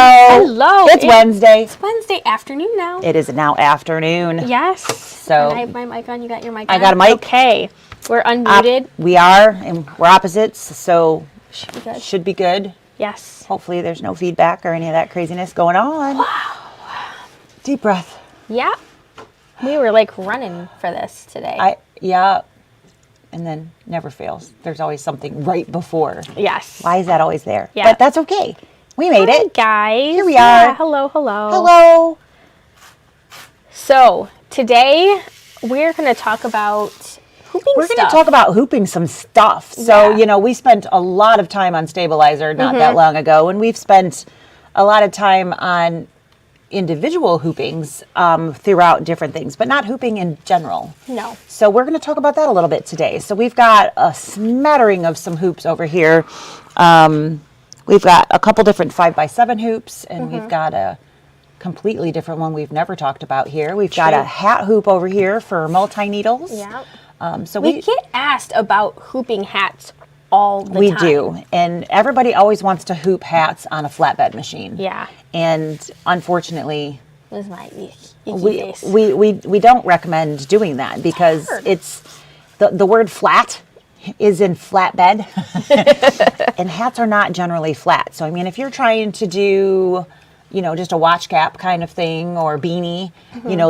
Hello. It's Wednesday. It's Wednesday afternoon now. It is now afternoon. Yes. So and I have my mic on. You got your mic on? I got a mic. Okay. We're unmuted. We are, and we're opposites, so Should be good. should be good. Yes. Hopefully there's no feedback or any of that craziness going on. Wow. Deep breath. Yeah. We were like running for this today. Yeah. And then never fails. There's always something right before. Yes. Why is that always there? Yeah. But that's okay. We made it. Guys. Here we Yeah, are. hello. Hello. So today we're going to talk about hooping We're stuff. going to talk about hooping some stuff. So, Yeah. we spent a lot of time on Stabilizer not that long ago, and we've spent a lot of time on individual hoopings throughout different things, but not hooping in general. No. So we're going to talk about that a little bit today. So we've got a smattering of some hoops over here. We've got a couple different 5x7 hoops, and we've got a completely different one we've never talked about here. We've got a hat hoop over here for multi-needles. Yeah. So We get asked about hooping hats all the time. We do, and everybody always wants to hoop hats on a flatbed machine. Yeah. And unfortunately, This is my icky we, face. we don't recommend doing that because hard. it's the word flat is in flatbed, and hats are not generally flat. So I mean, if you're trying to do, just a watch cap kind of thing or beanie,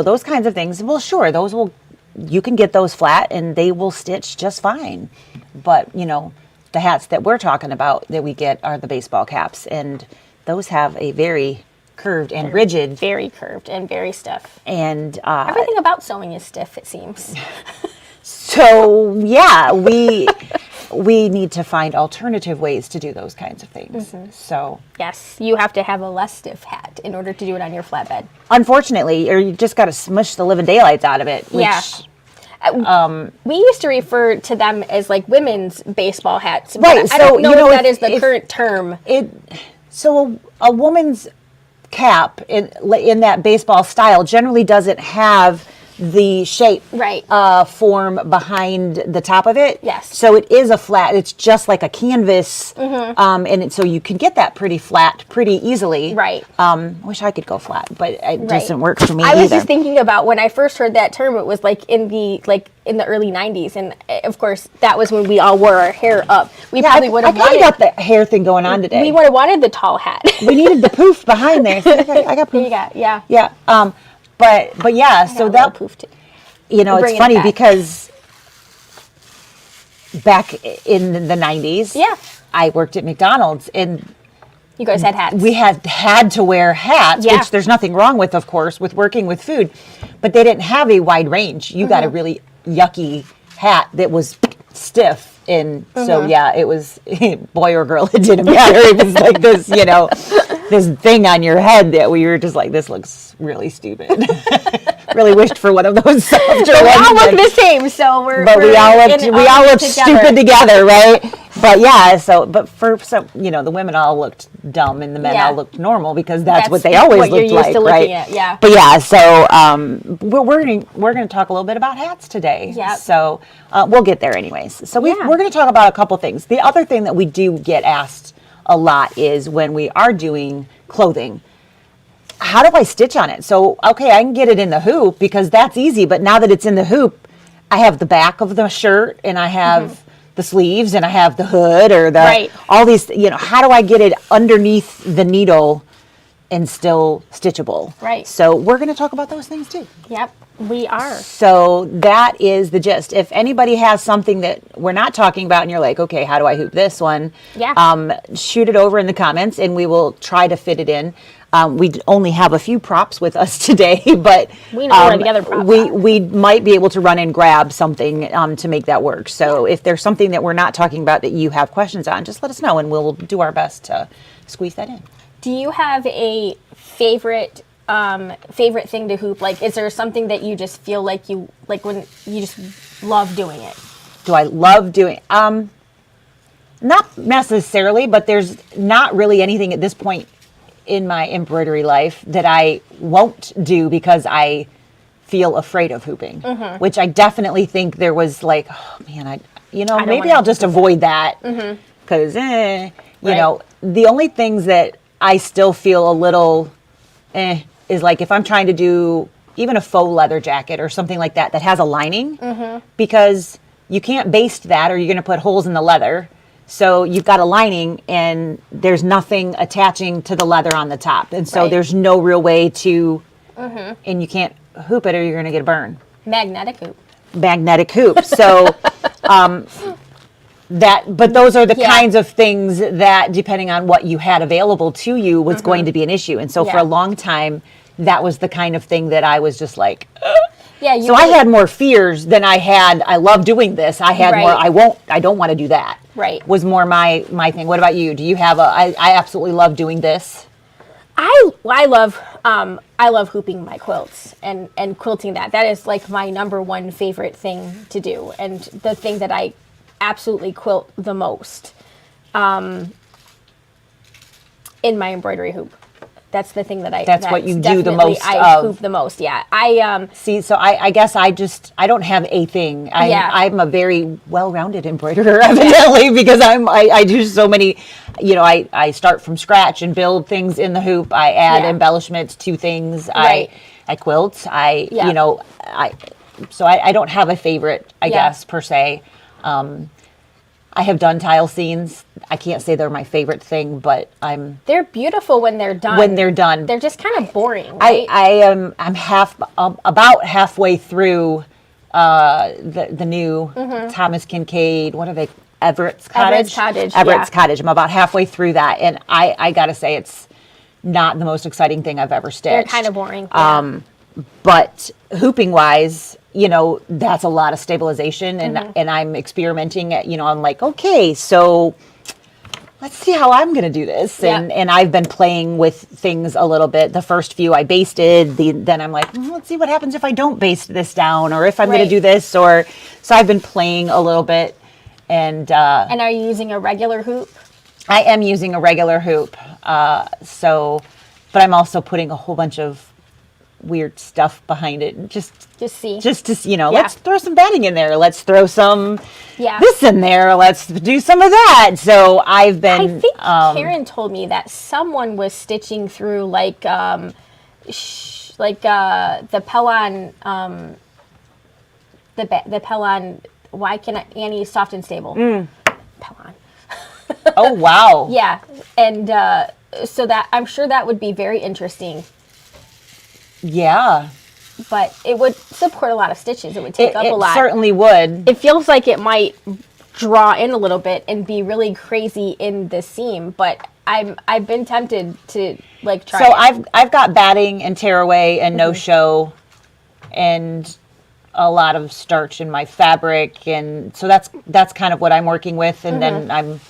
those kinds of things, well, sure, you can get those flat and they will stitch just fine. But the hats that we're talking about that we get are the baseball caps, and those have a very curved and rigid. Very curved and very stiff. And Everything about sewing is stiff, it seems. so, yeah, we need to find alternative ways to do those kinds of things. So, Yes, you have to have a less stiff hat in order to do it on your flatbed. unfortunately, or you just got to smush the living daylights out of it. Which, Yeah. We used to refer to them as like women's baseball hats. But Right, I so, don't know if that is if- the current term. So a woman's cap in that baseball style generally doesn't have the shape Right. form behind the top of it. Yes. So it is a flat. It's just like a canvas, so you can get that pretty flat pretty easily. Right. I wish I could go flat, but it doesn't work for me I either. was just thinking about when I first heard that term, it was like in the early 90s. And of course, that was when we all wore our hair up. We probably would have I kind wanted, of got the hair thing going on today. we would have wanted the tall hat. We needed the poof behind there. So I got There poof. you go. Yeah. Yeah. But yeah, so that poofed. it's bringing it funny back. because back in the 90s, Yeah. I worked at McDonald's and You guys had hats. we had to wear hats, Yeah. which there's nothing wrong with, of course, with working with food, but they didn't have a wide range. You got a really yucky hat that was stiff. And so, yeah, it was boy or girl, it didn't matter. It was like this, this thing on your head that we were just like, this looks really stupid. Really wished for one of those softer ones. we all look the same, so we all looked stupid together, right? But yeah, but for some, the women all looked dumb and the men all looked normal because that's what they always what you're looked used like, to right? looking at, yeah. But yeah, so we're gonna talk a little bit about hats today. Yep. So we'll get there anyways. So we're gonna talk about a couple things. The other thing that we do get asked a lot is when we are doing clothing, how do I stitch on it? So, okay, I can get it in the hoop because that's easy, but now that it's in the hoop, I have the back of the shirt and I have the sleeves and I have the hood or all these, how do I get it underneath the needle and still stitchable? Right. So we're going to talk about those things too. Yep, we are. So that is the gist. If anybody has something that we're not talking about and you're like, okay, how do I hoop this one? Yeah. Shoot it over in the comments and we will try to fit it in. We only have a few props with us today, but We know where the other props are. we might be able to run and grab something to make that work. So if there's something that we're not talking about that you have questions on, just let us know and we'll do our best to squeeze that in. Do you have a favorite thing to hoop? Like, is there something that you just feel like you like when you just love doing it? Do I love doing? Not necessarily, but there's not really anything at this point in my embroidery life that I won't do because I feel afraid of hooping, which I definitely think there was like, oh man, maybe I'll just avoid that because, the only things that I still feel a little is like if I'm trying to do even a faux leather jacket or something like that that has a lining, because you can't baste that or you're going to put holes in the leather. So you've got a lining and there's nothing attaching to the leather on the top. And so there's no real way to, and you can't hoop it or you're going to get a burn. Magnetic hoop. Magnetic hoop. So but those are the kinds of things that, depending on what you had available to you, was going to be an issue. And so for a long time, that was the kind of thing that I was just like, yeah. So I had more fears than I had. I love doing this. I had more. I don't want to do that. Right. Was more my thing. What about you? Do you have I absolutely love doing this. I love hooping my quilts and quilting that. That is like my number one favorite thing to do, and the thing that I absolutely quilt the most in my embroidery hoop. That's the thing that That's what you do the most I hoop the most, yeah. See, so I guess I don't have a thing. I'm a very well-rounded embroiderer, evidently, because I do so many, I start from scratch and build things in the hoop. I add embellishments to things. I quilt. So I don't have a favorite, I guess, per se. I have done tile scenes. I can't say they're my favorite thing, but they're beautiful when they're done. When they're done, they're just kind of boring. Right? I'm about halfway through the new Thomas Kincaid. What are they? Everett's Cottage. Everett's Cottage. I'm about halfway through that, and I gotta say it's not the most exciting thing I've ever stitched. They're kind of boring. Yeah. But hooping wise, that's a lot of stabilization, and I'm experimenting. I'm like, okay, so let's see how I'm going to do this. And I've been playing with things a little bit. The first few I basted, then I'm like, let's see what happens if I don't baste this down, or if I'm going to do this, so I've been playing a little bit. And are you using a regular hoop? I am using a regular hoop. But I'm also putting a whole bunch of weird stuff behind it, just to let's throw some batting in there, let's throw some this in there, let's do some of that. So I think Karen told me that someone was stitching through the Pellon, the Pellon, why can Annie Soft and Stable Pellon. Oh wow. Yeah. And so that I'm sure that would be very interesting. Yeah. But it would support a lot of stitches. It would take up a lot. It certainly would. It feels like it might draw in a little bit and be really crazy in the seam, but I've been tempted to try. So I've got batting and tearaway and no show and a lot of starch in my fabric, and so that's kind of what I'm working with, and then I'm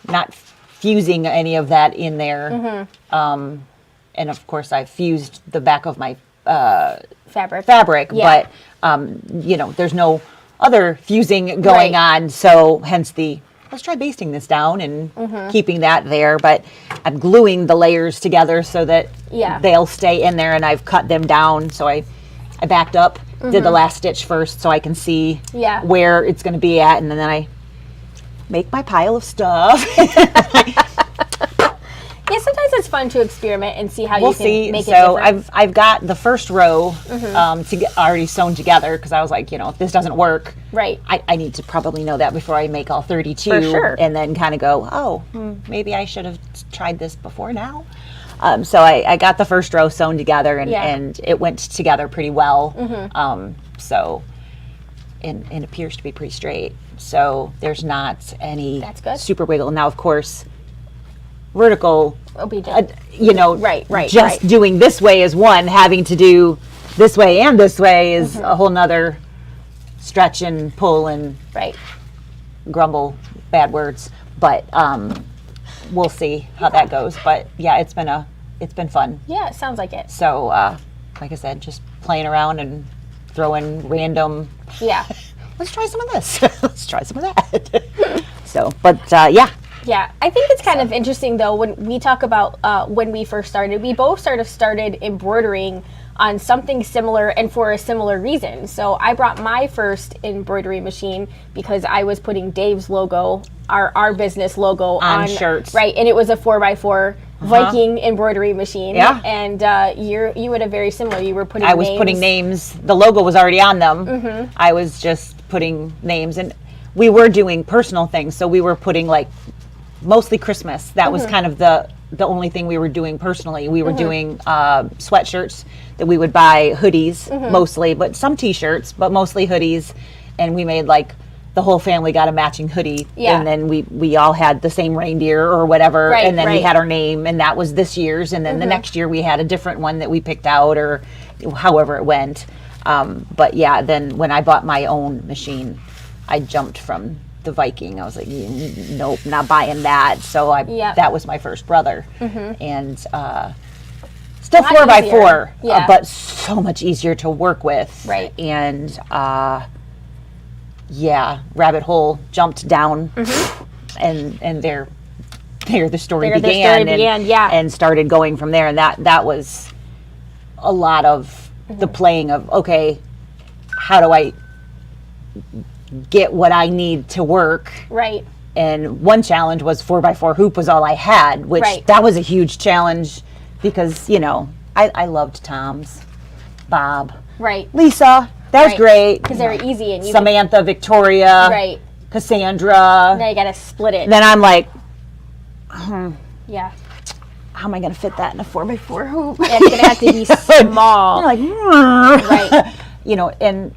not fusing any of that in there. And of course, I fused the back of my fabric, but there's no other fusing going on. So hence let's try basting this down and keeping that there. But I'm gluing the layers together so that they'll stay in there, and I've cut them down. So I backed up, did the last stitch first, so I can see where it's going to be at, and then I make my pile of stuff. Yeah, sometimes it's fun to experiment and see how you can make it So different. I've got the first row already sewn together, because I was like, if this doesn't work, I need to probably know that before I make all 32, For sure. And then kind of go, maybe I should have tried this before now. So I got the first row sewn together, and it went together pretty well. So and it appears to be pretty straight. So there's not any super wiggle. Now, of course, vertical, just doing this way is one, having to do this way and this way is a whole nother stretch and pull and grumble, bad words, but we'll see how that goes. But yeah, it's been fun. Yeah, it sounds like it. So like I said, just playing around and throwing random let's try some of this. Let's try some of that. So, but Yeah, I think it's kind of interesting, though, when we talk about when we first started. We both sort of started embroidering on something similar and for a similar reason. So I brought my first embroidery machine because I was putting Dave's logo, our business logo, on shirts. Right, and it was a 4x4 Viking embroidery machine. Yeah. And you had a very similar. You were putting. I was putting names. The logo was already on them. I was just putting names, and we were doing personal things. So we were putting like mostly Christmas. That was kind of the only thing we were doing personally. We were doing sweatshirts that we would buy, hoodies mostly, but some T-shirts, but mostly hoodies. And we made like the whole family got a matching hoodie, and then we all had the same reindeer or whatever, and then we had our name, and that was this year's, and then the next year we had a different one that we picked out, or however it went. But yeah, then when I bought my own machine, I jumped from the Viking. I was like, nope, not buying that. So that was my first brother, and still 4x4, but so much easier to work with, right? And rabbit hole, jumped down, and there the story began, and started going from there. And that was a lot of the playing of, okay, how do I get what I need to work? Right. And one challenge was 4x4 hoop was all I had, which that was a huge challenge because, I loved Tom's, Bob, Lisa. That was great. Because they were easy. And Samantha, Victoria, Cassandra. Now you got to split it. Then I'm like, yeah. How am I going to fit that in a 4x4 hoop? Yeah, it's going to have to be small. Like, right. And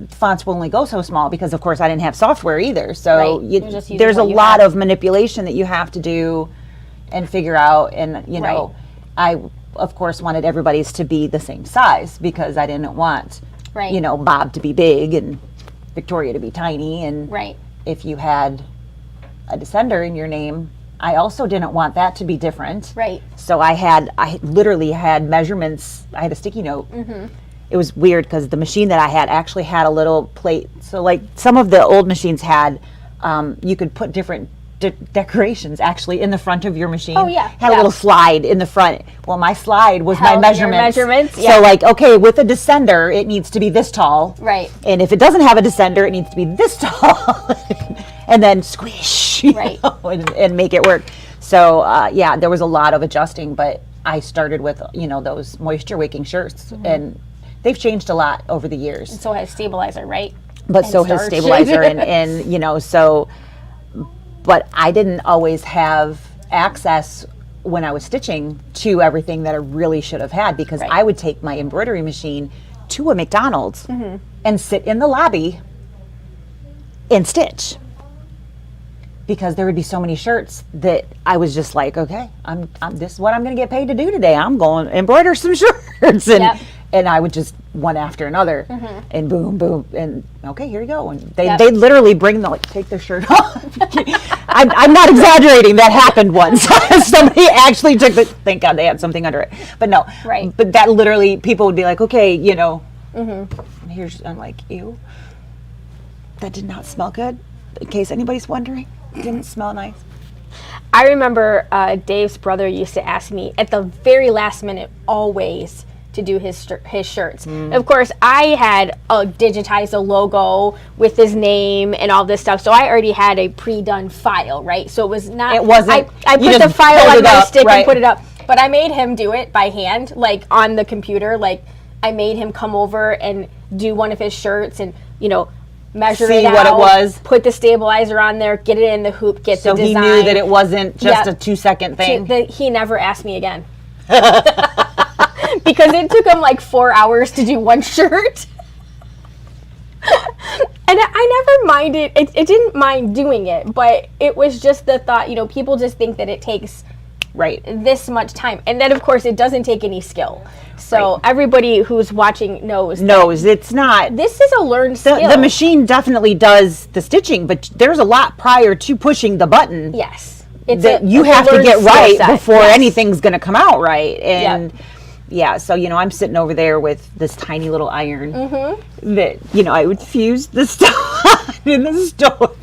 fonts will only go so small because, of course, I didn't have software either. So there's a lot of manipulation that you have to do and figure out. And, I, of course, wanted everybody's to be the same size because I didn't want, Bob to be big and Victoria to be tiny. And if you had a descender in your name, I also didn't want that to be different. Right. So I literally had measurements. I had a sticky note. It was weird because the machine that I had actually had a little plate. So like some of the old machines had, you could put different decorations actually in the front of your machine. Oh yeah. Had a little slide in the front. Well, my slide was my measurements. Yeah. So like, okay, with a descender, it needs to be this tall. Right. And if it doesn't have a descender, it needs to be this tall. And then squish, and make it work. So there was a lot of adjusting, but I started with those moisture wicking shirts, and they've changed a lot over the years. And so has stabilizer, right? But so has stabilizer, and so. But I didn't always have access when I was stitching to everything that I really should have had because I would take my embroidery machine to a McDonald's and sit in the lobby and stitch. Because there would be so many shirts that I was just like, okay, I'm this is what I'm going to get paid to do today. I'm going to embroider some shirts, and I would just one after another, and boom, boom, and okay, here you go. And they literally take their shirt off. I'm not exaggerating. That happened once. Somebody actually took the. Thank God they had something under it, but no. Right. But that literally, people would be like, okay, here's. I'm like, ew. That did not smell good. In case anybody's wondering. Didn't smell nice. I remember Dave's brother used to ask me at the very last minute always to do his shirts. Of course, I had digitized a logo with his name and all this stuff, so I already had a pre-done file, right? So it was not. It wasn't. I put the file on my stick and put it up, but I made him do it by hand, like on the computer. Like I made him come over and do one of his shirts, and measure it out, what it was, put the stabilizer on there, get it in the hoop, get the design. So he knew that it wasn't just a 2-second thing. He never asked me again. Because it took him like 4 hours to do one shirt. And I never minded, it didn't mind doing it, but it was just the thought, people just think that it takes this much time. And then, of course, it doesn't take any skill. So everybody who's watching knows it's not. This is a learned skill. The machine definitely does the stitching, but there's a lot prior to pushing the button. Yes. You have to get right before anything's going to come out right. And so, I'm sitting over there with this tiny little iron that, I would fuse the stuff in the store.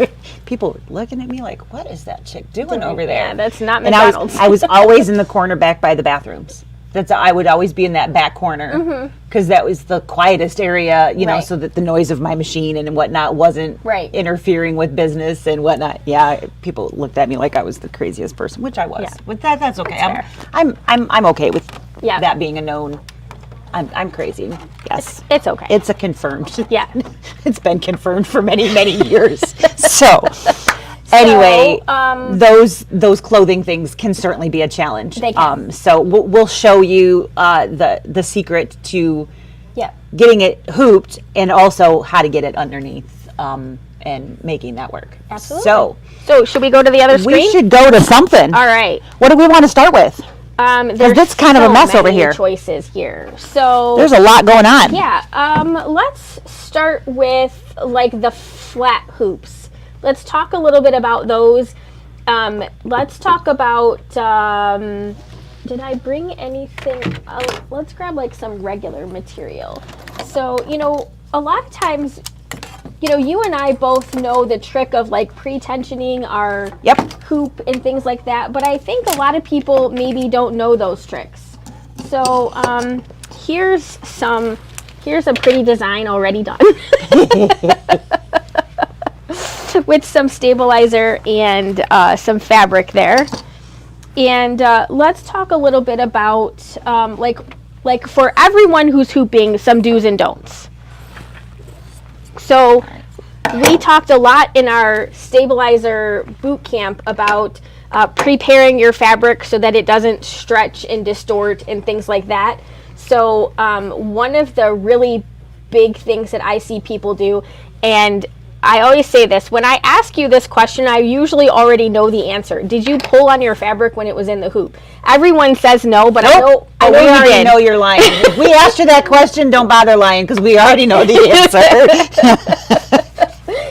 People were looking at me like, what is that chick doing over there? Yeah, that's not McDonald's. And I was always in the corner back by the bathrooms. I would always be in that back corner because that was the quietest area, you know, Right. so that the noise of my machine and whatnot wasn't Right. interfering with business and whatnot. Yeah, people looked at me like I was the craziest person, which I was. Yeah. But that's okay. That's I'm okay with Yeah. that being a known. I'm crazy. Yes. It's okay. It's a confirmed. Yeah. It's been confirmed for many, many years. So, anyway, those clothing things can certainly be a challenge. They can. So we'll show you the secret to yeah. getting it hooped and also how to get it underneath and making that work. Absolutely. So should we go to the other screen? We should go to something. All right. What do we want to start with? There's that's kind of a so mess over many here. Choices here. So There's a lot going on. yeah. Let's start with like the flat hoops. Let's talk a little bit about those. Let's talk about. Did I bring anything? Let's grab like some regular material. So a lot of times, you and I both know the trick of like pre-tensioning our hoop and things like that, but I think a lot of people maybe don't know those tricks. So here's a pretty design already done with some stabilizer and some fabric there. And let's talk a little bit about like for everyone who's hooping, some do's and don'ts. So we talked a lot in our stabilizer boot camp about preparing your fabric so that it doesn't stretch and distort and things like that. So one of the really big things that I see people do, and I always say this, when I ask you this question, I usually already know the answer. Did you pull on your fabric when it was in the hoop? Everyone says no, but Nope. I know we you already did. know you're lying. If we asked you that question, don't bother lying because we already know the answer.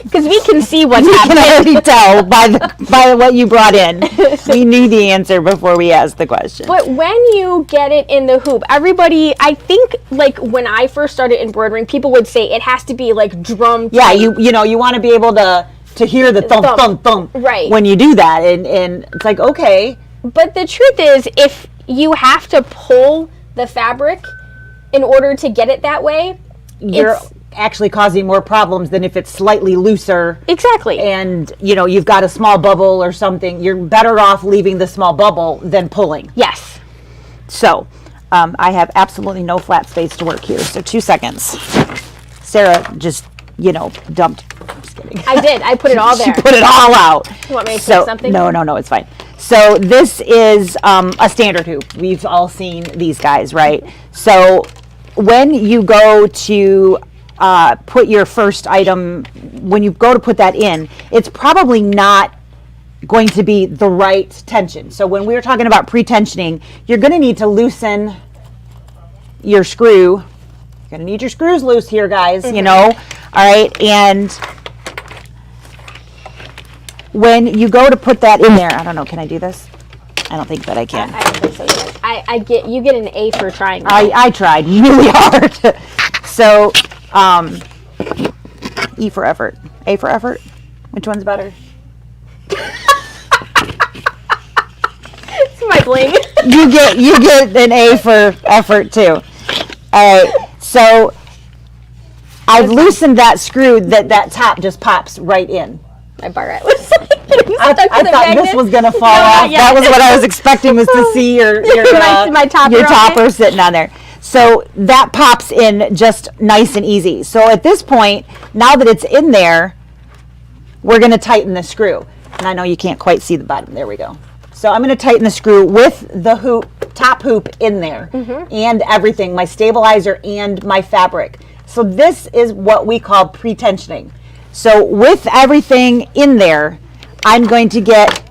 Because we can see what's We can happening. already tell by what you brought in. We knew the answer before we asked the question. But when you get it in the hoop, everybody, I think, like when I first started embroidering, people would say it has to be like drum. Yeah, you want to be able to hear the thump, thump, thump Right. when you do that. And it's like, okay. But the truth is, if you have to pull the fabric in order to get it that way, You're actually causing more problems than if it's slightly looser. Exactly. And, you've got a small bubble or something. You're better off leaving the small bubble than pulling. Yes. So, I have absolutely no flat space to work here. So 2 seconds. Sarah just, dumped. I'm just kidding. I did. I put it all there. She put it all out. You want me to say something? No, it's fine. So this is a standard hoop. We've all seen these guys, right? So when you go to put your first item, when you go to put that in, it's probably not going to be the right tension. So when we were talking about pre-tensioning, you're going to need to loosen your screw. You're going to need your screws loose here, guys, all right? And when you go to put that in there, I don't know, can I do this? I don't think that I can. I don't think so either. You get an A for trying. I tried really hard. So, E for effort. A for effort? Which one's better? It's my bling. You get an A for effort too. All right. So I've loosened that screw that top just pops right in. My barrette was like getting I stuck to the thought magnet. this was gonna fall No, not off. yet. That was what I was expecting, was to see your My topper your on topper it. sitting on there. So that pops in just nice and easy. So at this point, now that it's in there, we're going to tighten the screw. And I know you can't quite see the bottom. There we go. So I'm going to tighten the screw with the top hoop in there and everything, my stabilizer and my fabric. So this is what we call pre-tensioning. So with everything in there, I'm going to get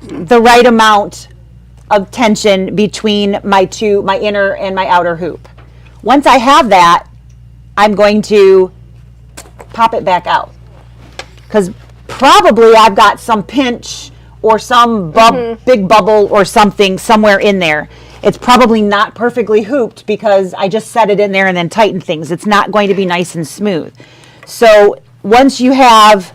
the right amount of tension between my inner and my outer hoop. Once I have that, I'm going to pop it back out, because probably I've got some pinch or some big bubble or something somewhere in there. It's probably not perfectly hooped because I just set it in there and then tightened things. It's not going to be nice and smooth. So once you have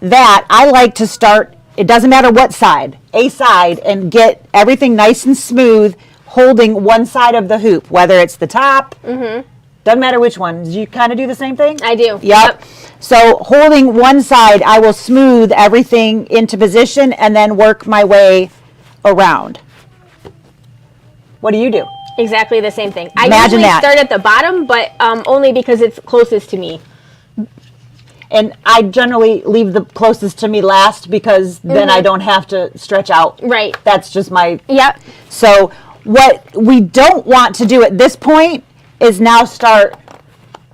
that, I like to start, it doesn't matter what side, a side, and get everything nice and smooth, holding one side of the hoop, whether it's the top, doesn't matter which one. Do you kind of do the same thing? I do. Yep. So holding one side, I will smooth everything into position and then work my way around. What do you do? Exactly the same thing. Imagine I usually that. start at the bottom, but only because it's closest to me. And I generally leave the closest to me last because then I don't have to stretch out. Right. That's just my... Yep. So what we don't want to do at this point is now start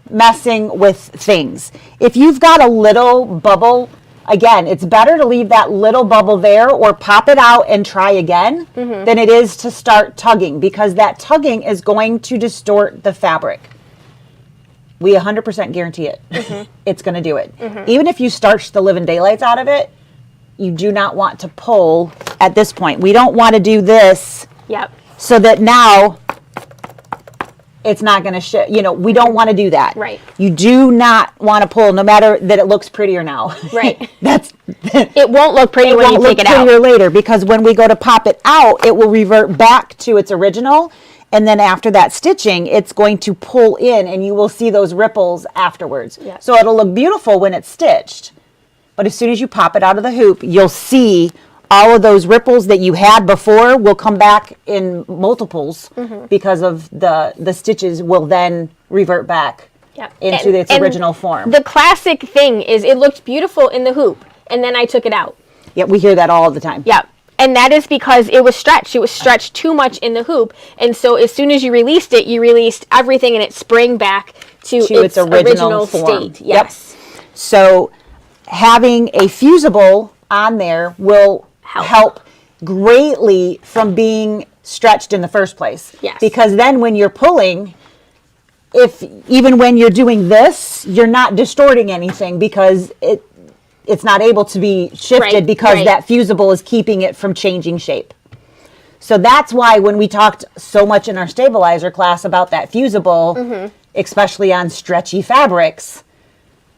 messing with things. If you've got a little bubble, again, it's better to leave that little bubble there or pop it out and try again than it is to start tugging, because that tugging is going to distort the fabric. We 100% guarantee it. It's going to do it. Even if you starch the living daylights out of it, you do not want to pull at this point. We don't want to do this so that now it's not going to we don't want to do that. Right. You do not want to pull, no matter that it looks prettier now. Right. It won't look pretty when you take it out. Prettier later, because when we go to pop it out, it will revert back to its original. And then after that stitching, it's going to pull in and you will see those ripples afterwards. Yeah. So it'll look beautiful when it's stitched. But as soon as you pop it out of the hoop, you'll see all of those ripples that you had before will come back in multiples because of the stitches will then revert back into its original form. The classic thing is it looked beautiful in the hoop, and then I took it out. Yeah, we hear that all the time. Yeah. And that is because it was stretched. It was stretched too much in the hoop. And so as soon as you released it, you released everything and it sprang back to its original form. state. Yes. Yep. So having a fusible on there will help greatly from being stretched in the first place. Yes. Because then when you're pulling, even when you're doing this, you're not distorting anything because it's not able to be shifted because that fusible is keeping it from changing shape. So that's why when we talked so much in our stabilizer class about that fusible, especially on stretchy fabrics,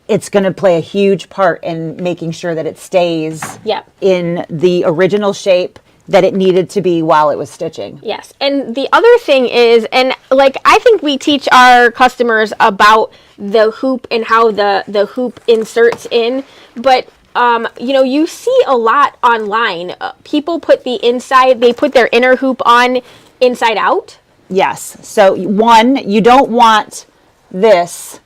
it's going to play a huge part in making sure that it stays in the original shape that it needed to be while it was stitching. Yes. And the other thing is, and I think we teach our customers about the hoop and how the hoop inserts in, but you see a lot online. People put they put their inner hoop on inside out. Yes. So one, you don't want this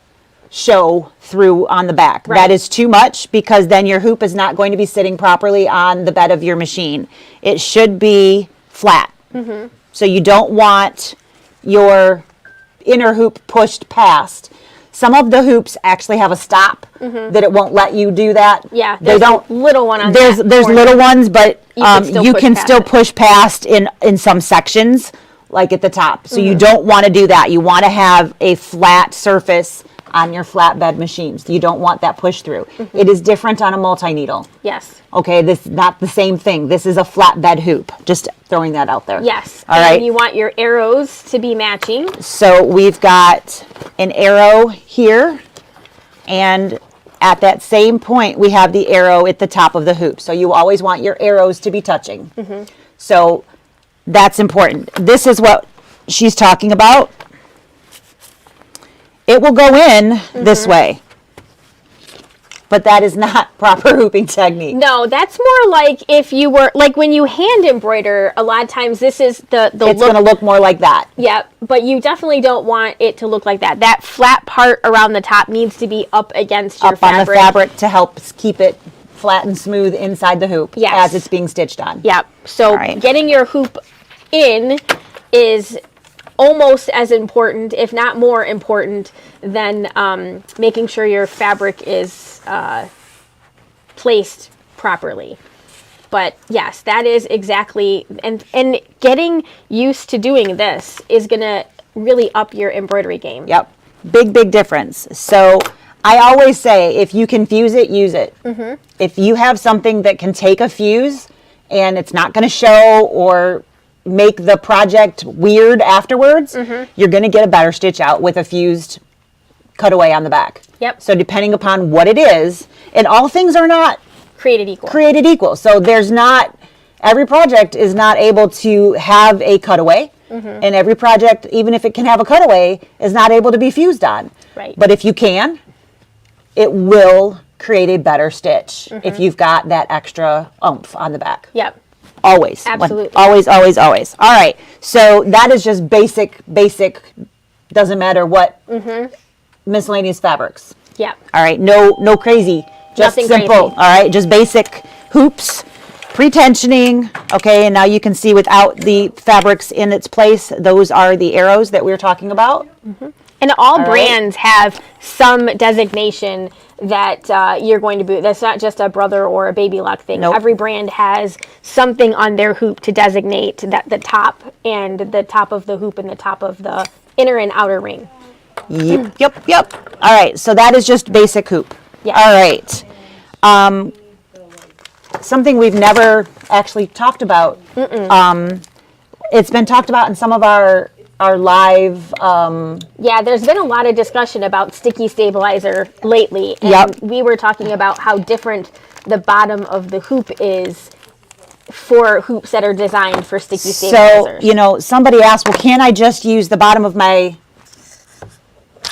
show through on the back. Right. That is too much because then your hoop is not going to be sitting properly on the bed of your machine. It should be flat. So you don't want your inner hoop pushed past. Some of the hoops actually have a stop that it won't let you do that. Yeah, they don't. Little one on there's little ones, but you can still push past in some sections, like at the top. So you don't want to do that. You want to have a flat surface on your flatbed machines. You don't want that push through. It is different on a multi-needle. Yes. Okay, this is not the same thing. This is a flatbed hoop. Just throwing that out there. Yes. All right. And you want your arrows to be matching. So we've got an arrow here, and at that same point we have the arrow at the top of the hoop. So you always want your arrows to be touching. So that's important. This is what she's talking about. It will go in this way, but that is not proper hooping technique. No, that's more like if you were, like when you hand embroider, a lot of times this is the it's going to look more like that. Yeah, but you definitely don't want it to look like that. That flat part around the top needs to be up against your fabric. Up on the fabric to help keep it flat and smooth inside the hoop as it's being stitched on. Yeah, so getting your hoop in is almost as important, if not more important, than making sure your fabric is placed properly. But yes, that is exactly, and getting used to doing this is going to really up your embroidery game. Yep, big difference. So I always say, if you can fuse it, use it. If you have something that can take a fuse and it's not going to show or make the project weird afterwards, you're going to get a better stitch out with a fused cutaway on the back. Yep. So depending upon what it is, and all things are not created equal. So there's not, every project is not able to have a cutaway. And every project, even if it can have a cutaway, is not able to be fused on. Right. But if you can, it will create a better stitch if you've got that extra oomph on the back. Yep. Always. Absolutely. Always, always, always. All right. So that is just basic, doesn't matter what miscellaneous fabrics. Yep. All right. No crazy. Just Nothing simple. crazy. All right. Just basic hoops, pre-tensioning. Okay. And now you can see without the fabrics in its place, those are the arrows that we were talking about. And all brands have some designation that you're going to be. That's not just a brother or a baby lock thing. Nope. Every brand has something on their hoop to designate that the top and the top of the hoop and the top of the inner and outer ring. Yep. All right. So that is just basic hoop. Yeah. All right. Something we've never actually talked about. It's been talked about in some of our live. Yeah, there's been a lot of discussion about sticky stabilizer lately. And we were talking about how different the bottom of the hoop is for hoops that are designed for sticky stabilizers. So, somebody asked, well, can I just use the bottom of my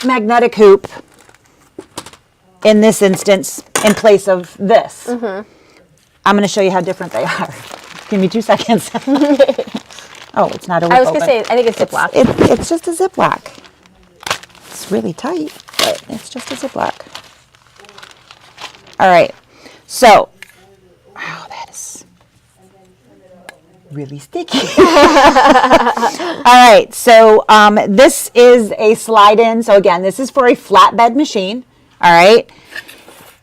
magnetic hoop in this instance in place of this? I'm going to show you how different they are. Give me 2 seconds. Oh, it's not a whip I was going to open. say, I think it's Ziploc. It's just a Ziploc. It's really tight, but it's just a Ziploc. All right. So, wow, that is really sticky. All right. So, this is a slide-in. So, again, this is for a flatbed machine. All right.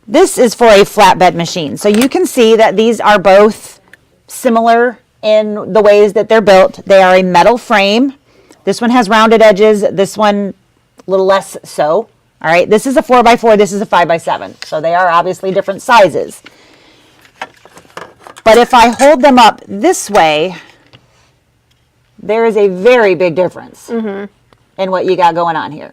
This is for a flatbed machine. So, you can see that these are both similar in the ways that they're built. They are a metal frame. This one has rounded edges. This one a little less so. All right. This is a 4x4. This is a 5x7. So they are obviously different sizes. But if I hold them up this way, there is a very big difference in what you got going on here.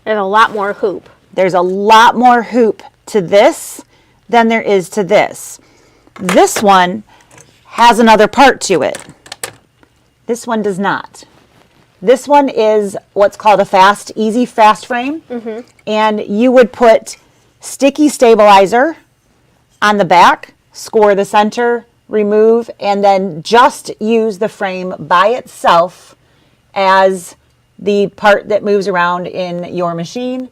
There's a lot more hoop. There's a lot more hoop to this than there is to this. This one has another part to it. This one does not. This one is what's called a easy fast frame. And you would put sticky stabilizer on the back, score the center, remove, and then just use the frame by itself as the part that moves around in your machine.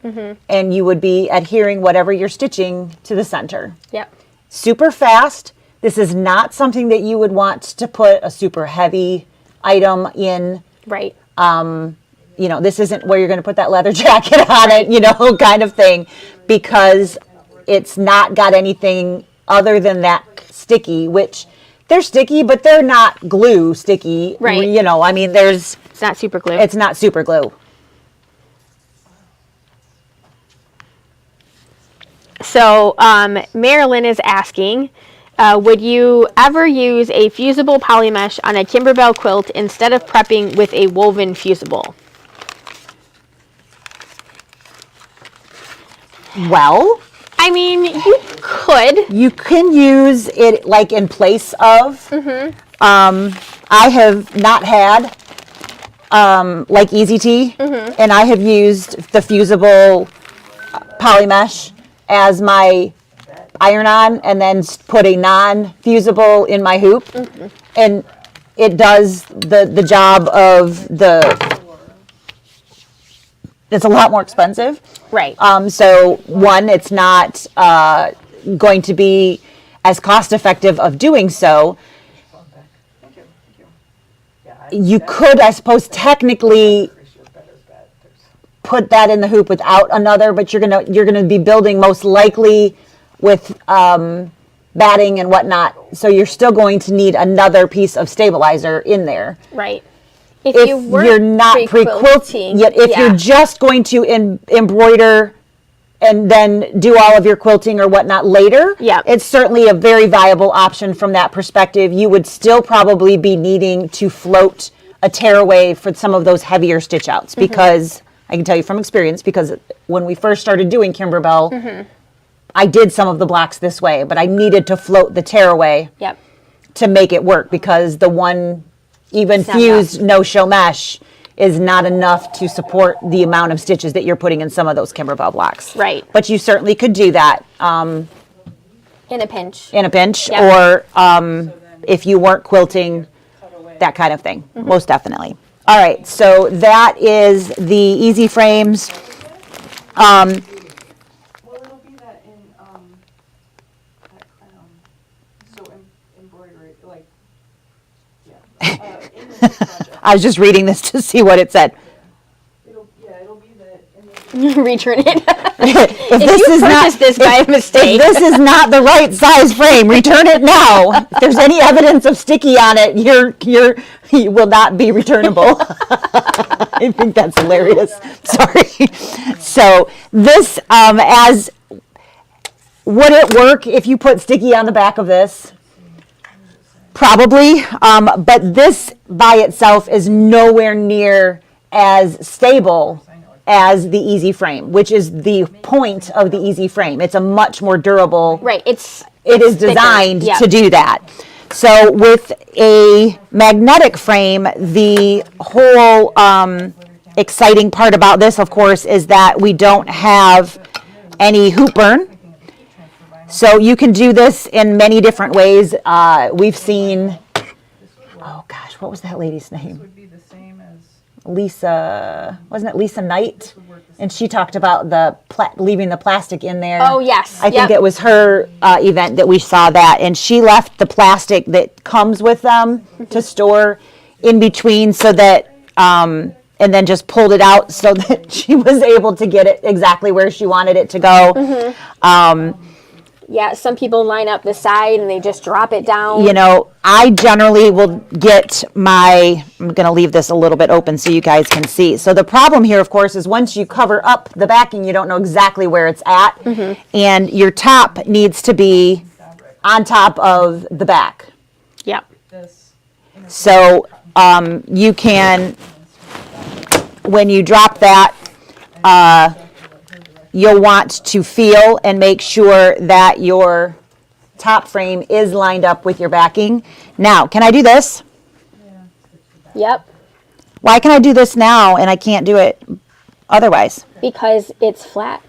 And you would be adhering whatever you're stitching to the center. Yep. Super fast. This is not something that you would want to put a super heavy item in. Right. This isn't where you're going to put that leather jacket on it, kind of thing, because it's not got anything other than that sticky, which they're sticky, but they're not glue sticky. Right. It's not super glue. It's not super glue. So Marilyn is asking, would you ever use a fusible polymesh on a Kimberbell quilt instead of prepping with a woven fusible? Well, I mean, you could. You can use it like in place of. I have not had like Easy Tea, and I have used the fusible polymesh as my iron-on, and then put a non-fusible in my hoop, and it does the job of the. It's a lot more expensive. Right. So one, it's not going to be as cost-effective of doing so. You could, I suppose, technically put that in the hoop without another, but you're gonna be building most likely with batting and whatnot. So you're still going to need another piece of stabilizer in there. Right. If you're not pre-quilting, yet if you're just going to embroider and then do all of your quilting or whatnot later, it's certainly a very viable option from that perspective. You would still probably be needing to float a tearaway for some of those heavier stitch outs, because I can tell you from experience, because when we first started doing Kimberbell, I did some of the blocks this way, but I needed to float the tearaway to make it work, because the one even It's not fused no-show mesh is not enough to support the amount of stitches that you're putting in some of those Kimberbell blocks. Right. But you certainly could do that In a pinch. Yep. Or if you weren't quilting, that kind of thing. Most definitely. All right, so that is the easy frames. Well, it'll be that in, so embroidery, like, yeah. In the next project, I was just reading this to see what it said. it'll be that in the. Return it. If If you purchased this by mistake. If this is not the right size frame, return it now. If there's any evidence of sticky on it, you will not be returnable. I think that's hilarious. Sorry. So this, would it work if you put sticky on the back of this? Probably, but this by itself is nowhere near as stable as the easy frame, which is the point of the easy frame. It's a much more durable. Right. It is thicker. designed Yep. to do that. So with a magnetic frame, the whole exciting part about this, of course, is that we don't have any hoop burn. So you can do this in many different ways. We've seen, oh gosh, what was that lady's name? Would be the same as. Lisa, wasn't it Lisa Knight? And she talked about the leaving the plastic in there. Oh, yes. I think it was her event that we saw that, and she left the plastic that comes with them to store in between, so that, and then just pulled it out so that she was able to get it exactly where she wanted it to go. Yeah, some people line up the side and they just drop it down. You know, I generally will get I'm going to leave this a little bit open so you guys can see. So the problem here, of course, is once you cover up the backing, you don't know exactly where it's at. And your top needs to be on top of the back. Yep. So you can, when you drop that, you'll want to feel and make sure that your top frame is lined up with your backing. Now, can I do this? Yep. Why can I do this now and I can't do it otherwise? Because it's flat.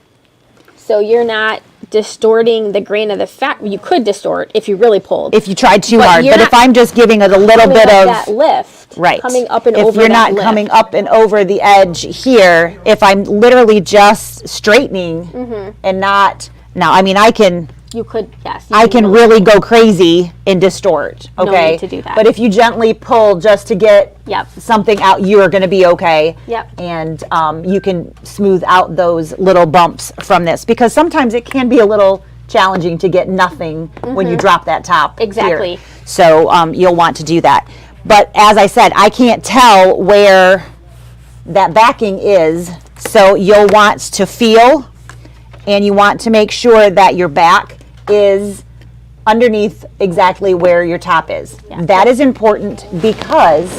So you're not distorting the grain of the fabric. You could distort if you really pulled. If you tried too But hard. you're But if not I'm just giving it a little coming bit up of... that lift. Right. Coming up and if over you're that not lift. coming up and over the edge here, if I'm literally just straightening and not... Now, I mean, I can... You could, yes. I can really go crazy and distort, okay? need to do that. But if you gently pull just to get Yep. something out, you are going to be okay. Yep. And you can smooth out those little bumps from this, because sometimes it can be a little challenging to get nothing when you drop that top here. Exactly. So you'll want to do that. But as I said, I can't tell where that backing is, so you'll want to feel, and you want to make sure that your back is underneath exactly where your top is. Yeah. That is important because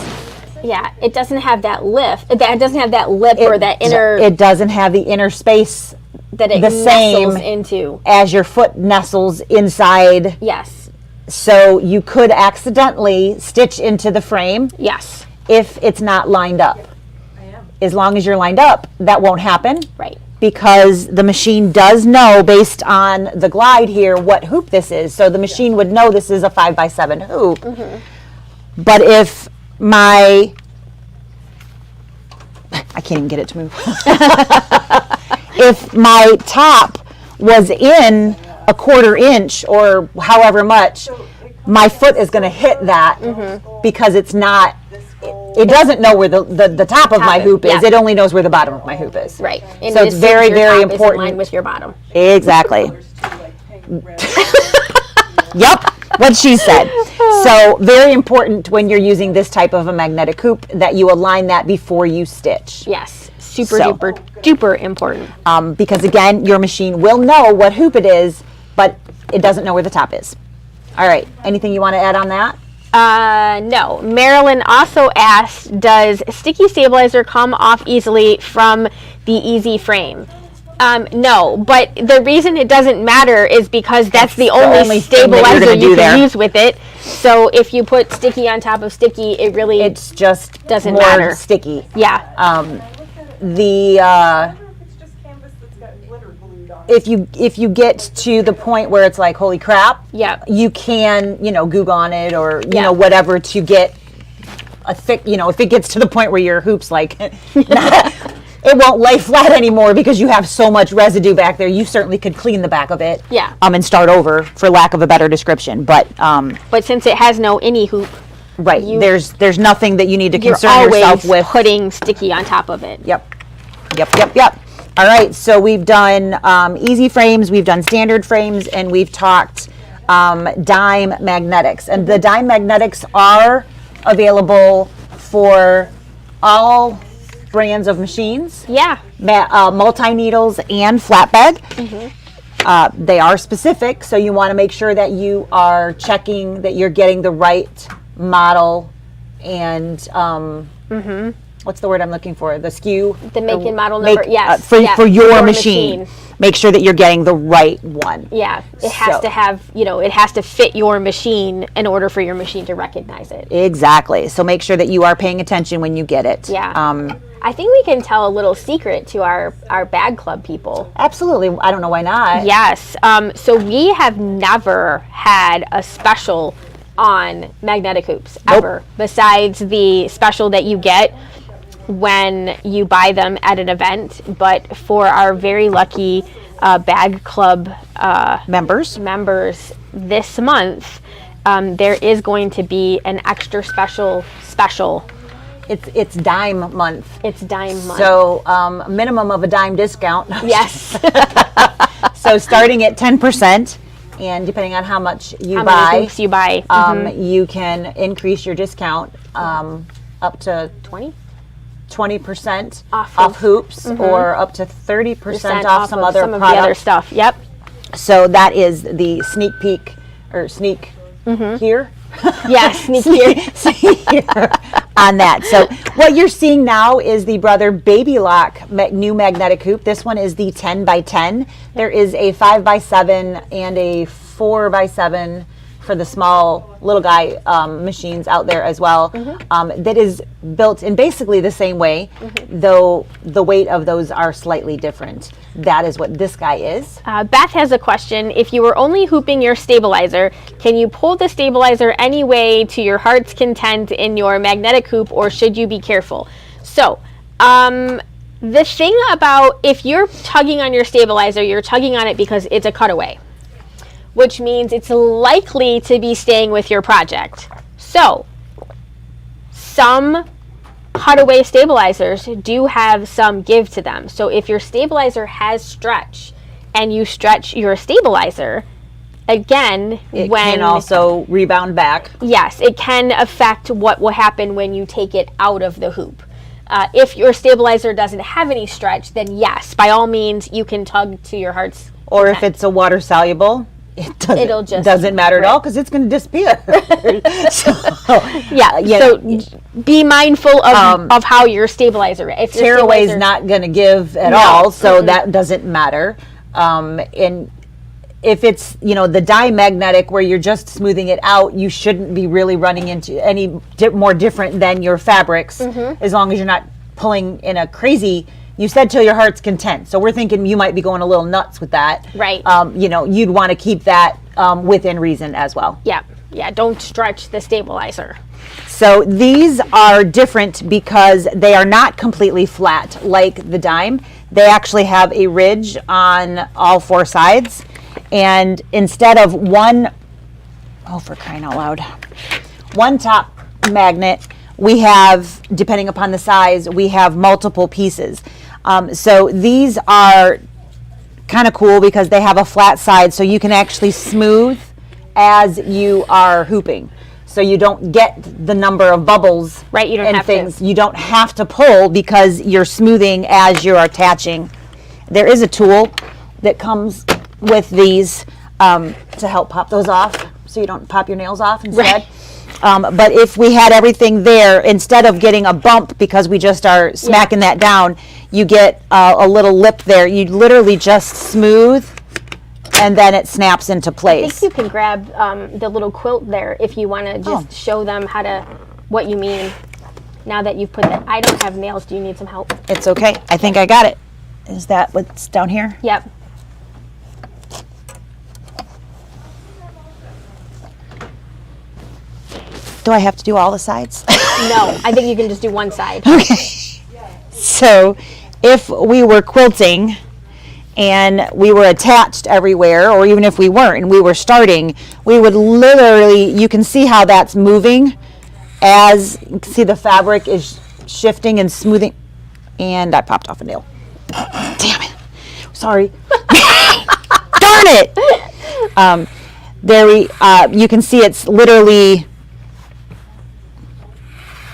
Yeah, it doesn't have that lift. That doesn't have that lip or that inner it doesn't have the inner space that it the nestles same into. as your foot nestles inside. Yes. So you could accidentally stitch into the frame Yes. if it's not lined up. As long as you're lined up, that won't happen. Right. Because the machine does know, based on the glide here, what hoop this is. So the machine would know this is a 5x7 hoop. But if I can't even get it to move. If my top was in a 1/4 inch or however much, my foot is going to hit that because it's not, it doesn't know where the top of my hoop is. Yeah. It only knows where the bottom of my hoop is. Right. And So it's as very, your very top is in important. line with your bottom. Exactly. Yep, what she said. So very important when you're using this type of a magnetic hoop that you align that before you stitch. Yes. Super So- duper duper important. Because again, your machine will know what hoop it is, but it doesn't know where the top is. All right, anything you want to add on that? No. Marilyn also asked, does sticky stabilizer come off easily from the easy frame? No, but the reason it doesn't matter is because that's the only only thing that you're stabilizer gonna do you can there. use with it. So if you put sticky on top of sticky, it really It's just doesn't more matter. sticky. Yeah. The I wonder if it's just canvas that's got glitter glued on it. if you get to the point where it's like, holy crap, Yeah. you can, Goog on it or, Yeah. whatever to get a thick, if it gets to the point where your hoop's like, it won't lay flat anymore because you have so much residue back there. You certainly could clean the back of it. Yeah. And start over, for lack of a better description. But But since it has no any hoop, right, there's nothing that you need to you're concern always yourself with. putting sticky on top of it. Yep. All right, so we've done easy frames, we've done standard frames, and we've talked dime magnetics. And the dime magnetics are available for all brands of machines, Yeah. multi-needles and flatbed. They are specific, so you want to make sure that you are checking that you're getting the right model and what's the word I'm looking for? The SKU? The make and model number. Yes. For your your machine. Make sure that you're getting the right one. Yeah. It has So- to have, it has to fit your machine in order for your machine to recognize it. Exactly. So make sure that you are paying attention when you get it. Yeah. I think we can tell a little secret to our bag club people. Absolutely. I don't know why not. Yes. So we have never had a special on magnetic hoops ever, besides the special that you get when you buy them at an event. But for our very lucky bag club Members. members this month, there is going to be an extra special. It's dime month. It's dime month. So minimum of a dime discount. yes. So starting at 10%, and depending on how much you How buy, many hoops you buy? you can increase your discount up to 20% Off off of- hoops, or up to 30% off some of other some of products. the other stuff. Yep. So that is the sneak peek or sneak here. Yes. Sneak here. Here on that. So what you're seeing now is the Brother Baby Lock new magnetic hoop. This one is the 10 by 10. There is a 5 by 7 and a 4 by 7 for the small little guy machines out there as well. That is built in basically the same way, though the weight of those are slightly different. That is what this guy is. Beth has a question. If you were only hooping your stabilizer, can you pull the stabilizer any way to your heart's content in your magnetic hoop, or should you be careful? So, the thing about if you're tugging on your stabilizer, you're tugging on it because it's a cutaway, which means it's likely to be staying with your project. So, some cutaway stabilizers do have some give to them. So if your stabilizer has stretch and you stretch your stabilizer, again, It when can also rebound back. yes, it can affect what will happen when you take it out of the hoop. If your stabilizer doesn't have any stretch, then yes, by all means, you can tug to your heart's Or if it's a water soluble, It'll just doesn't matter at all because it's going to disappear. So, yeah. So be mindful of how your stabilizer. If your tearaway is stabilizer- not going to give at No. all, so that doesn't matter. And if it's the diamagnetic where you're just smoothing it out, you shouldn't be really running into any more different than your fabrics, as long as you're not pulling in a crazy. You said till your heart's content, so we're thinking you might be going a little nuts with that. Right. You'd want to keep that within reason as well. Yeah. Don't stretch the stabilizer. So these are different because they are not completely flat like the dime. They actually have a ridge on all four sides. And instead of one top magnet, we have, depending upon the size, we have multiple pieces. So these are kind of cool because they have a flat side, so you can actually smooth as you are hooping. So you don't get the number of bubbles Right, you don't and have to. things. You don't have to pull because you're smoothing as you're attaching. There is a tool that comes with these to help pop those off so you don't pop your nails off instead. But if we had everything there, instead of getting a bump because we just are smacking that down, you get a little lip there. You literally just smooth and then it snaps into I place. think you can grab the little quilt there if you want to just show them what you mean. Now that you've put that, I don't have nails. Do you need some help? It's okay. I think I got it. Is that what's down here? Yep. Do I have to do all the sides? No, I think you can just do one side. Okay. So if we were quilting and we were attached everywhere, or even if we weren't and we were starting, we would literally, you can see how that's moving as you can see the fabric is shifting and smoothing. And I popped off a nail. Damn it. Sorry. Darn it. You can see it's literally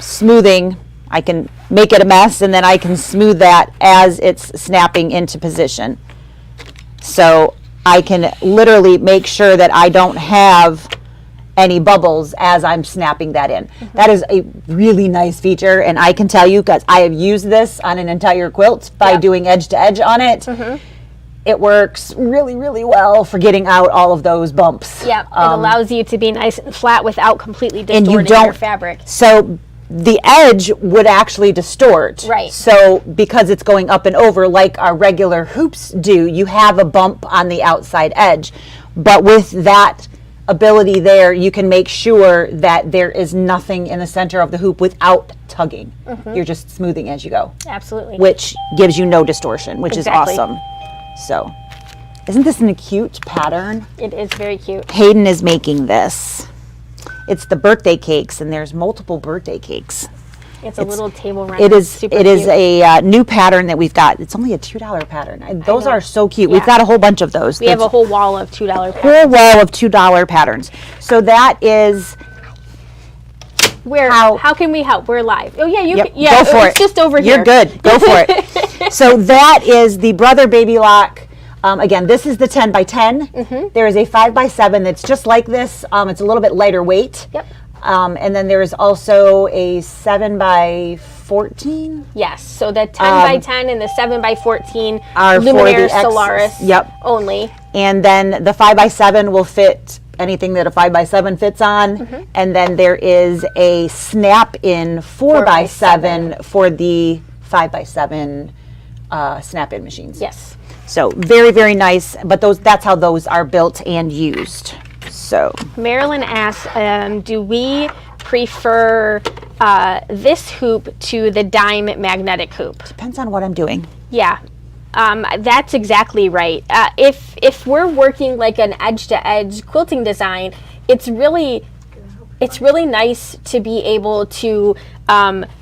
smoothing. I can make it a mess and then I can smooth that as it's snapping into position. So I can literally make sure that I don't have any bubbles as I'm snapping that in. Mm-hmm. That is a really nice feature, and I can tell you because I have used this on an entire quilt by doing edge to edge on it. Mm-hmm. It works really, really well for getting out all of those bumps. Yeah, it allows you to be nice and flat without completely distorting your fabric. So the edge would actually distort. Right. So because it's going up and over like our regular hoops do, you have a bump on the outside edge. But with that ability there, you can make sure that there is nothing in the center of the hoop without tugging. Mm-hmm. You're just smoothing as you go. Absolutely. Which gives you no distortion, which is awesome. So, isn't this a cute pattern? It is very cute. Hayden is making this. It's the birthday cakes, and there's multiple birthday cakes. It's a little table runner. It is a new pattern that we've got. It's only a $2 pattern. Those are so cute. Yeah. We've got a whole bunch of those. We have a whole wall of $2 patterns. Whole wall of $2 patterns. So that is how can we help? We're live. Oh yeah, go for it. It's just over here. You're good. Go for it. So that is the Brother Baby Lock. Again, this is the 10 by 10. Mm-hmm. There is a 5 by 7 that's just like this. It's a little bit lighter weight. Yep. And then there is also a 7 by 14. Yes, so the 10 by 10 and the 7 by 14 are Luminaire for the Solaris only. And then the 5 by 7 will fit anything that a 5 by 7 fits on. Mm-hmm. And then there is a snap-in 4 by 7 for the 5 by 7 snap-in machines. Yes. So very, very nice. But that's how those are built and used. So Marilyn asks, do we prefer this hoop to the dime magnetic hoop? Depends on what I'm doing. Yeah, that's exactly right. If we're working like an edge-to-edge quilting design, it's really nice to be able to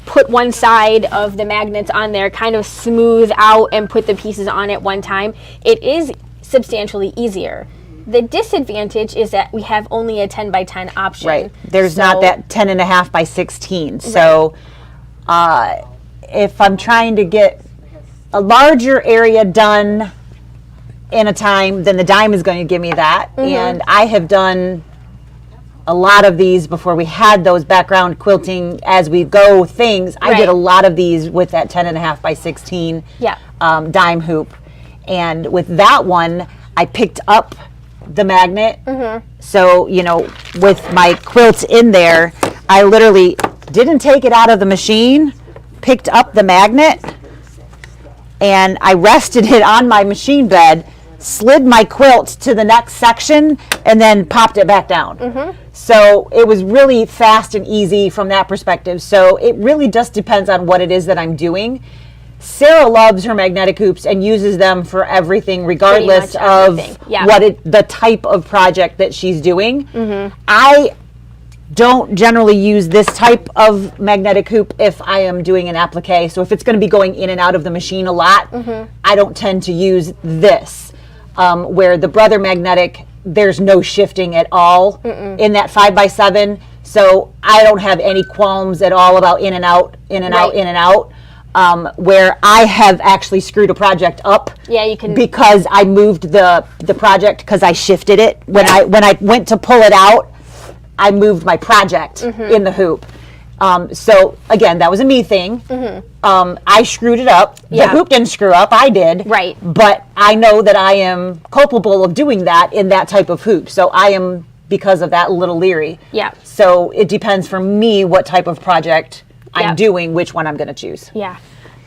put one side of the magnets on there, kind of smooth out and put the pieces on at one time. It is substantially easier. The disadvantage is that we have only a 10 by 10 option. Right. There's not that 10.5 by 16. Right. So if I'm trying to get a larger area done in a time, then the dime is going to give me that. Mm-hmm. And I have done a lot of these before we had those background quilting as we go things. I did a lot of these with that 10.5 by 16 dime hoop. And with that one, I picked up the magnet. Mm-hmm. So, with my quilt in there, I literally didn't take it out of the machine, picked up the magnet, and I rested it on my machine bed, slid my quilt to the next section, and then popped it back down. Mm-hmm. So it was really fast and easy from that perspective. So it really just depends on what it is that I'm doing. Sarah loves her magnetic hoops and uses them for everything, regardless of the type of project that she's doing. Mm-hmm. I don't generally use this type of magnetic hoop if I am doing an applique. So if it's going to be going in and out of the machine a lot, mm-hmm. I don't tend to use this. Where the Brother magnetic, there's no shifting at all in that 5 by 7. So I don't have any qualms at all about in and out, in and out, in and out. Where I have actually screwed a project up. Yeah, you can, because I moved the project because I shifted it. When I went to pull it out, I moved my project in the hoop. So again, that was a me thing. I screwed it up. The hoop didn't screw up. I did. Right. But I know that I am culpable of doing that in that type of hoop. So I am, because of that, a little leery. Yeah. So it depends for me what type of project I'm doing, which one I'm going to choose. Yeah.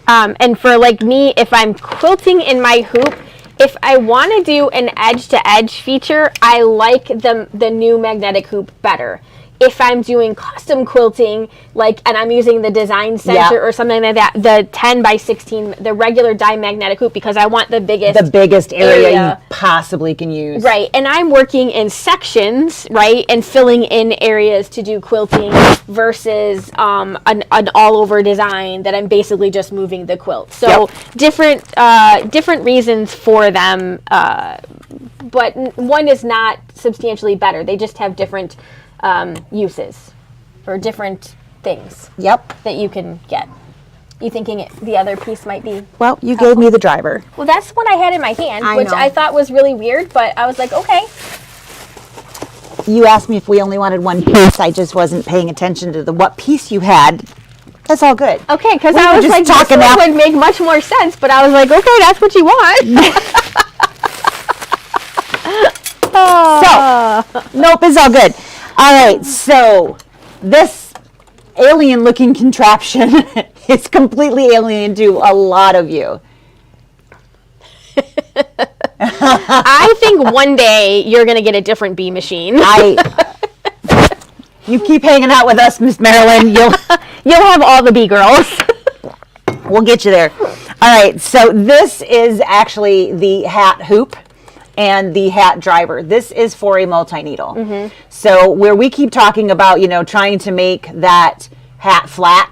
And for like me, if I'm quilting in my hoop, if I want to do an edge-to-edge feature, I like the new magnetic hoop better. If I'm doing custom quilting, and I'm using the design center or something like that, the 10 by 16, the regular diamagnetic hoop, because I want the biggest area you possibly can use. Right, and I'm working in sections, right, and filling in areas to do quilting versus an all-over design that I'm basically just moving the quilt. So different reasons for them, but one is not substantially better. They just have different uses or different things that you can get. You thinking the other piece might be? Well, you gave me the driver. Well, that's what I had in my hand, which I thought was really weird, but I was like, okay. You asked me if we only wanted one piece. I just wasn't paying attention to what piece you had. That's all good. Okay, because I was like, this one would make much more sense, but I was like, okay, that's what you want. So, nope, it's all good. All right, so this alien-looking contraption is completely alien to a lot of you. I think one day you're going to get a different bee machine. You keep hanging out with us, Miss Marilyn. You'll have all the bee girls. We'll get you there. All right, so this is actually the hat hoop and the hat driver. This is for a multi-needle. So where we keep talking about, trying to make that hat flat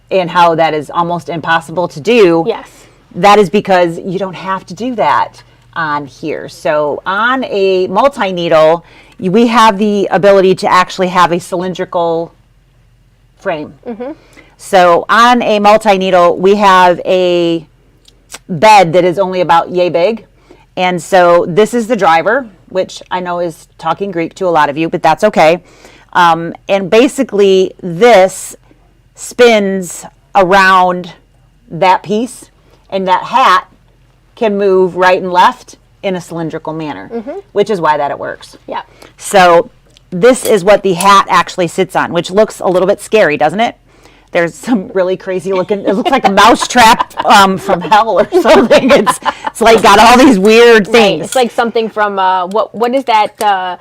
and how that is almost impossible to do. Yes. That is because you don't have to do that on here. So on a multi-needle, we have the ability to actually have a cylindrical frame. So on a multi-needle, we have a bed that is only about yay big. And so this is the driver, which I know is talking Greek to a lot of you, but that's okay. And basically this spins around that piece, and that hat can move right and left in a cylindrical manner, which is why that it works. Yeah. So this is what the hat actually sits on, which looks a little bit scary, doesn't it? There's some really crazy looking, it looks like a mouse trap from hell or something. It's like got all these weird things. Right. It's like something from, what is that,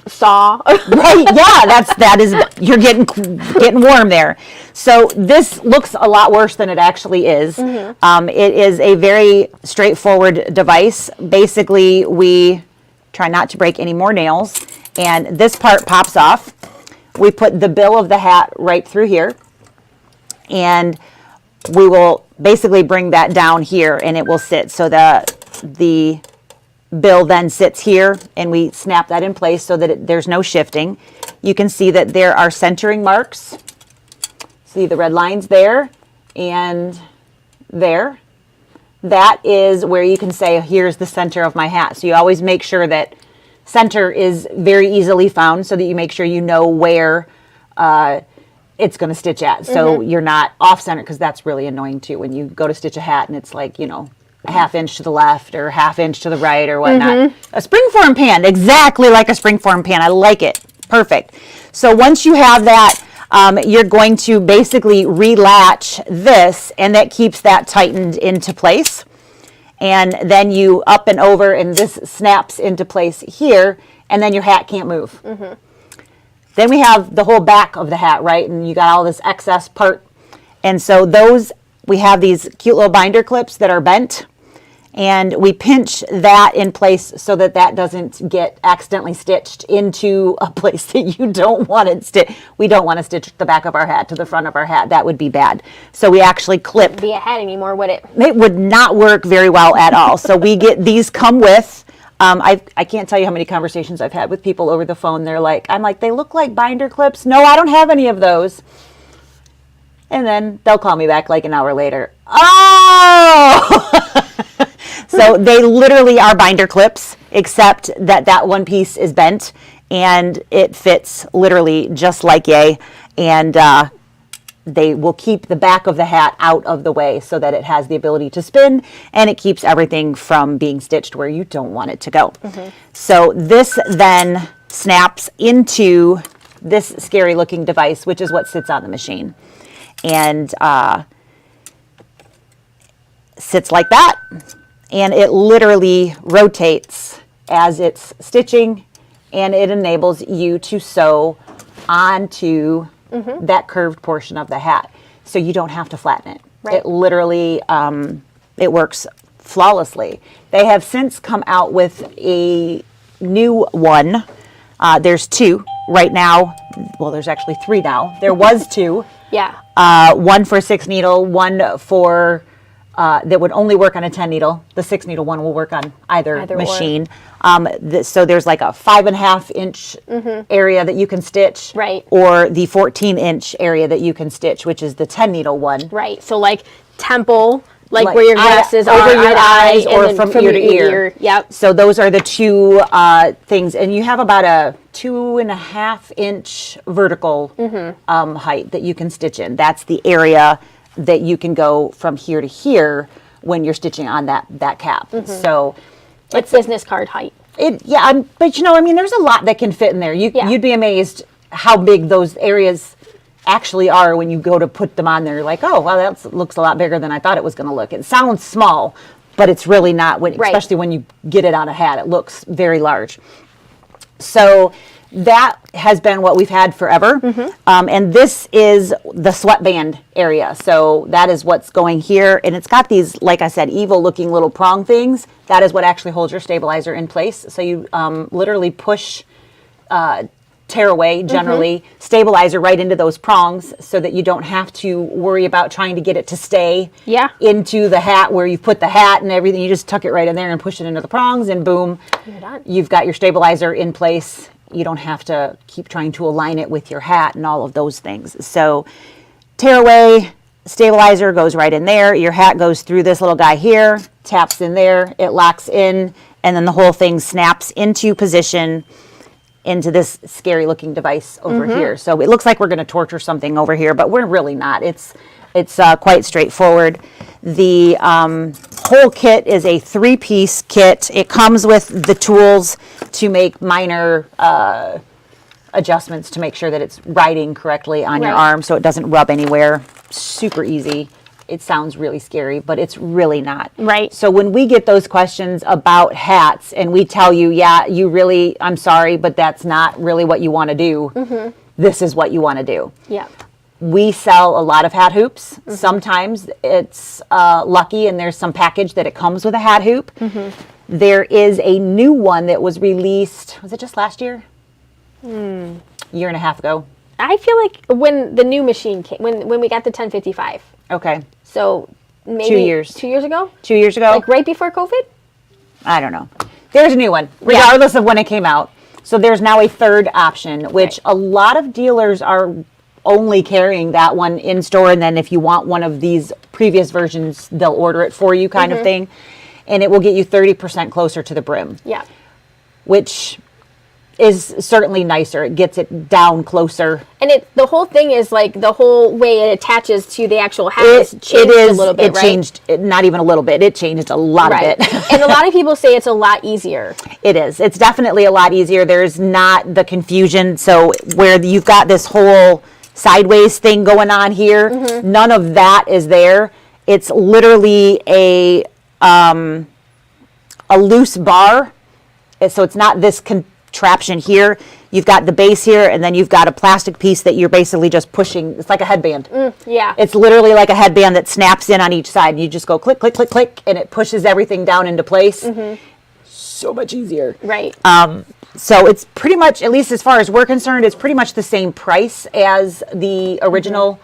Saw? Right, yeah, that is, you're getting warm there. So this looks a lot worse than it actually is. It is a very straightforward device. Basically, we try not to break any more nails, and this part pops off. We put the bill of the hat right through here, and we will basically bring that down here, and it will sit. So the bill then sits here, and we snap that in place so that there's no shifting. You can see that there are centering marks. See the red lines there and there. That is where you can say, here's the center of my hat. So you always make sure that center is very easily found so that you make sure you know where it's going to stitch at. So you're not off center, because that's really annoying too when you go to stitch a hat and it's like, a half inch to the left or half inch to the right or whatnot. A springform pan, exactly like a springform pan. I like it. Perfect. So once you have that, you're going to basically relatch this, and that keeps that tightened into place. And then you up and over, and this snaps into place here, and then your hat can't move. Then we have the whole back of the hat, right? And you got all this excess part. And so we have these cute little binder clips that are bent, and we pinch that in place so that doesn't get accidentally stitched into a place that you don't want it stitched. We don't want to stitch the back of our hat to the front of our hat. That would be bad. So we actually clip. Wouldn't be a hat anymore, would it? It would not work very well at all. So we get these come with. I can't tell you how many conversations I've had with people over the phone. I'm like, they look like binder clips. No, I don't have any of those. And then they'll call me back like an hour later. Oh! So they literally are binder clips, except that one piece is bent, and it fits literally just like yay. And they will keep the back of the hat out of the way so that it has the ability to spin, and it keeps everything from being stitched where you don't want it to go. So this then snaps into this scary looking device, which is what sits on the machine. And sits like that, and it literally rotates as it's stitching, and it enables you to sew onto that curved portion of the hat, so you don't have to flatten it. Right. It literally, it works flawlessly. They have since come out with a new one. There's two right now. Well, there's actually three now. There was two. Yeah. One for 6 needle, one for that would only work on a 10 needle. The 6 needle one will work on either machine. So there's like a 5.5 inch area that you can stitch, Right. or the 14-inch area that you can stitch, which is the 10 needle one. Right. So like temple, like where your glasses are, over your eyes, and or then from ear to ear. Yep. So those are the two things, and you have about a 2.5 inch vertical height that you can stitch in. That's the area that you can go from here to here when you're stitching on that cap. So It's business card height. but there's a lot that can fit in there. You'd be amazed how big those areas actually are when you go to put them on there. You're like, oh, well, that looks a lot bigger than I thought it was going to look. It sounds small, but it's really not, especially when you get it on a hat. It looks very large. So that has been what we've had forever. And this is the sweatband area. So that is what's going here. And it's got these, like I said, evil looking little prong things. That is what actually holds your stabilizer in place. So you literally push tearaway, generally, stabilizer right into those prongs so that you don't have to worry about trying to get it to stay into the hat where you put the hat and everything. You just tuck it right in there and push it into the prongs, and boom, You're done. you've got your stabilizer in place. You don't have to keep trying to align it with your hat and all of those things. So tearaway, stabilizer goes right in there. Your hat goes through this little guy here, taps in there, it locks in, and then the whole thing snaps into position into this scary looking device over here. So it looks like we're going to torture something over here, but we're really not. It's quite straightforward. The whole kit is a 3-piece kit. It comes with the tools to make minor adjustments to make sure that it's riding correctly on your arm so it doesn't rub anywhere. Super easy. It sounds really scary, but it's really not. Right. So when we get those questions about hats and we tell you, I'm sorry, but that's not really what you want to do. This is what you want to do. Yeah. We sell a lot of hat hoops. Sometimes it's lucky and there's some package that it comes with a hat hoop. There is a new one that was released, was it just last year? Year and a half ago. I feel like when the new machine came, when we got the 1055. Okay. So maybe 2 years. 2 years ago? 2 years ago? Like right before COVID? I don't know. There's a new one, regardless of when it came out. So there's now a third option, which a lot of dealers are only carrying that one in store. And then if you want one of these previous versions, they'll order it for you kind of thing. And it will get you 30% closer to the brim. Yeah. Which is certainly nicer. It gets it down closer. And the whole thing is like the whole way it attaches to the actual hat has changed a little bit, right? Changed, not even a little bit. It changed a lot of it. And a lot of people say it's a lot easier. It is. It's definitely a lot easier. There's not the confusion. So where you've got this whole sideways thing going on here, none of that is there. It's literally a loose bar. So it's not this contraption here. You've got the base here, and then you've got a plastic piece that you're basically just pushing. It's like a headband. Yeah. It's literally like a headband that snaps in on each side. You just go click, click, click, click, and it pushes everything down into place. So much easier. Right. So it's pretty much, at least as far as we're concerned, it's pretty much the same price as the original.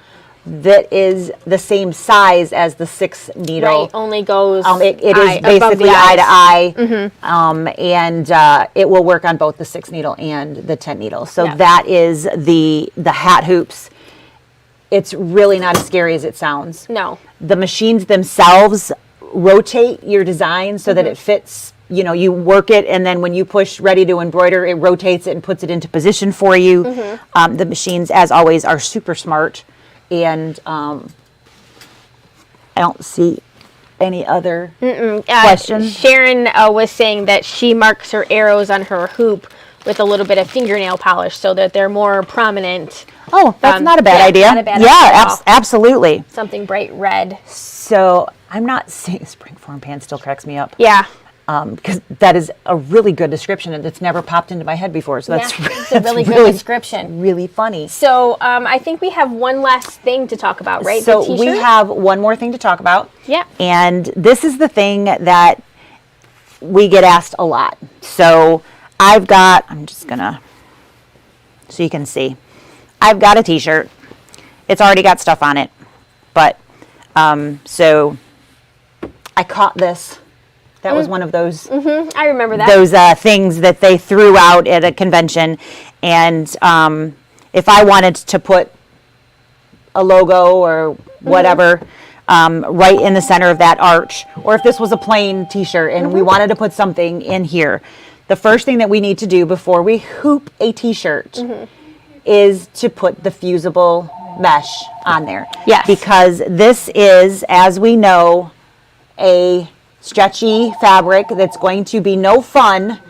That is the same size as the 6 needle. Right, only goes it is basically eye to eye. And it will work on both the 6 needle and the 10 needle. So that is the hat hoops. It's really not as scary as it sounds. No. The machines themselves rotate your design so that it fits. You know, you work it, and then when you push ready to embroider, it rotates it and puts it into position for you. The machines, as always, are super smart. And I don't see any other questions. Sharon was saying that she marks her arrows on her hoop with a little bit of fingernail polish so that they're more prominent. Oh, that's not a bad idea. Not a bad idea at all. Absolutely. Something bright red. So I'm not seeing springform pan still cracks me up. Yeah. Because that is a really good description and it's never popped into my head before. So that's, it's a really good description. Really funny. So I think we have one last thing to talk about, right? So we have one more thing to talk about. Yeah. And this is the thing that we get asked a lot. So I'm just gonna, so you can see, I've got a t-shirt. It's already got stuff on it. But, so I caught this. That was one of those. I remember that. Those things that they threw out at a convention, and if I wanted to put a logo or whatever right in the center of that arch, or if this was a plain T-shirt and we wanted to put something in here, the first thing that we need to do before we hoop a T-shirt is to put the fusible mesh on there. Yes. Because this is, as we know, a stretchy fabric that's going to be no fun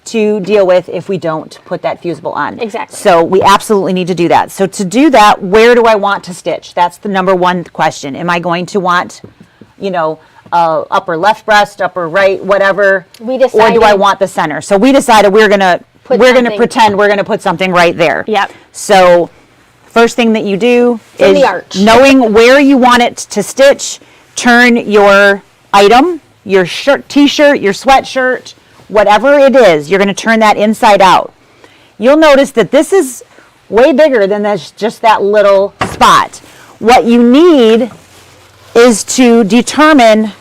to deal with if we don't put that fusible on. Exactly. So we absolutely need to do that. So to do that, where do I want to stitch? That's the number one question. Am I going to want, upper left breast, upper right, whatever, We decided- or do I want the center? So we decided we're gonna pretend we're gonna put something right there. Yep. So first thing that you do in is the arch. knowing where you want it to stitch, turn your item, your shirt, t-shirt, your sweatshirt, whatever it is, you're going to turn that inside out. You'll notice that this is way bigger than just that little spot. What you need is to determine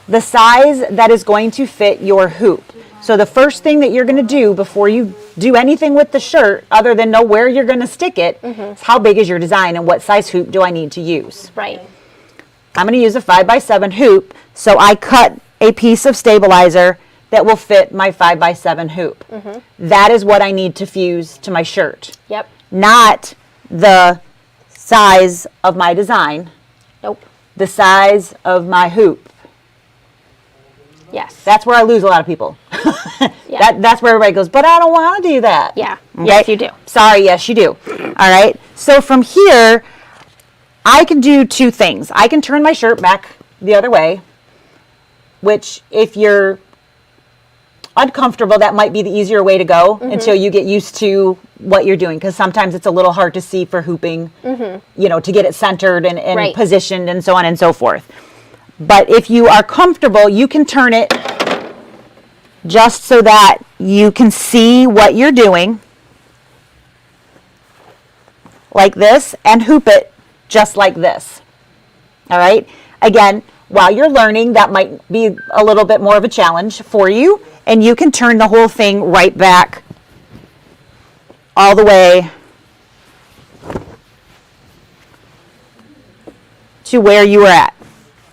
the size that is going to fit your hoop. So the first thing that you're going to do before you do anything with the shirt, other than know where you're going to stick it, is how big is your design and what size hoop do I need to use. Right. I'm going to use a 5x7 hoop, so I cut a piece of stabilizer that will fit my 5x7 hoop. That is what I need to fuse to my shirt. Yep. Not the size of my design, Nope. the size of my hoop. Yes. That's where I lose a lot of people. Yeah. That's where everybody goes, but I don't want to do that. Yeah. Okay? Yes, you do. Sorry, yes, you do. All right. So from here, I can do two things. I can turn my shirt back the other way, which if you're uncomfortable, that might be the easier way to go until you get used to what you're doing, because sometimes it's a little hard to see for hooping, to get it centered and Right. positioned and so on and so forth. But if you are comfortable, you can turn it just so that you can see what you're doing, like this, and hoop it just like this. All right? Again, while you're learning, that might be a little bit more of a challenge for you, and you can turn the whole thing right back all the way to where you were at.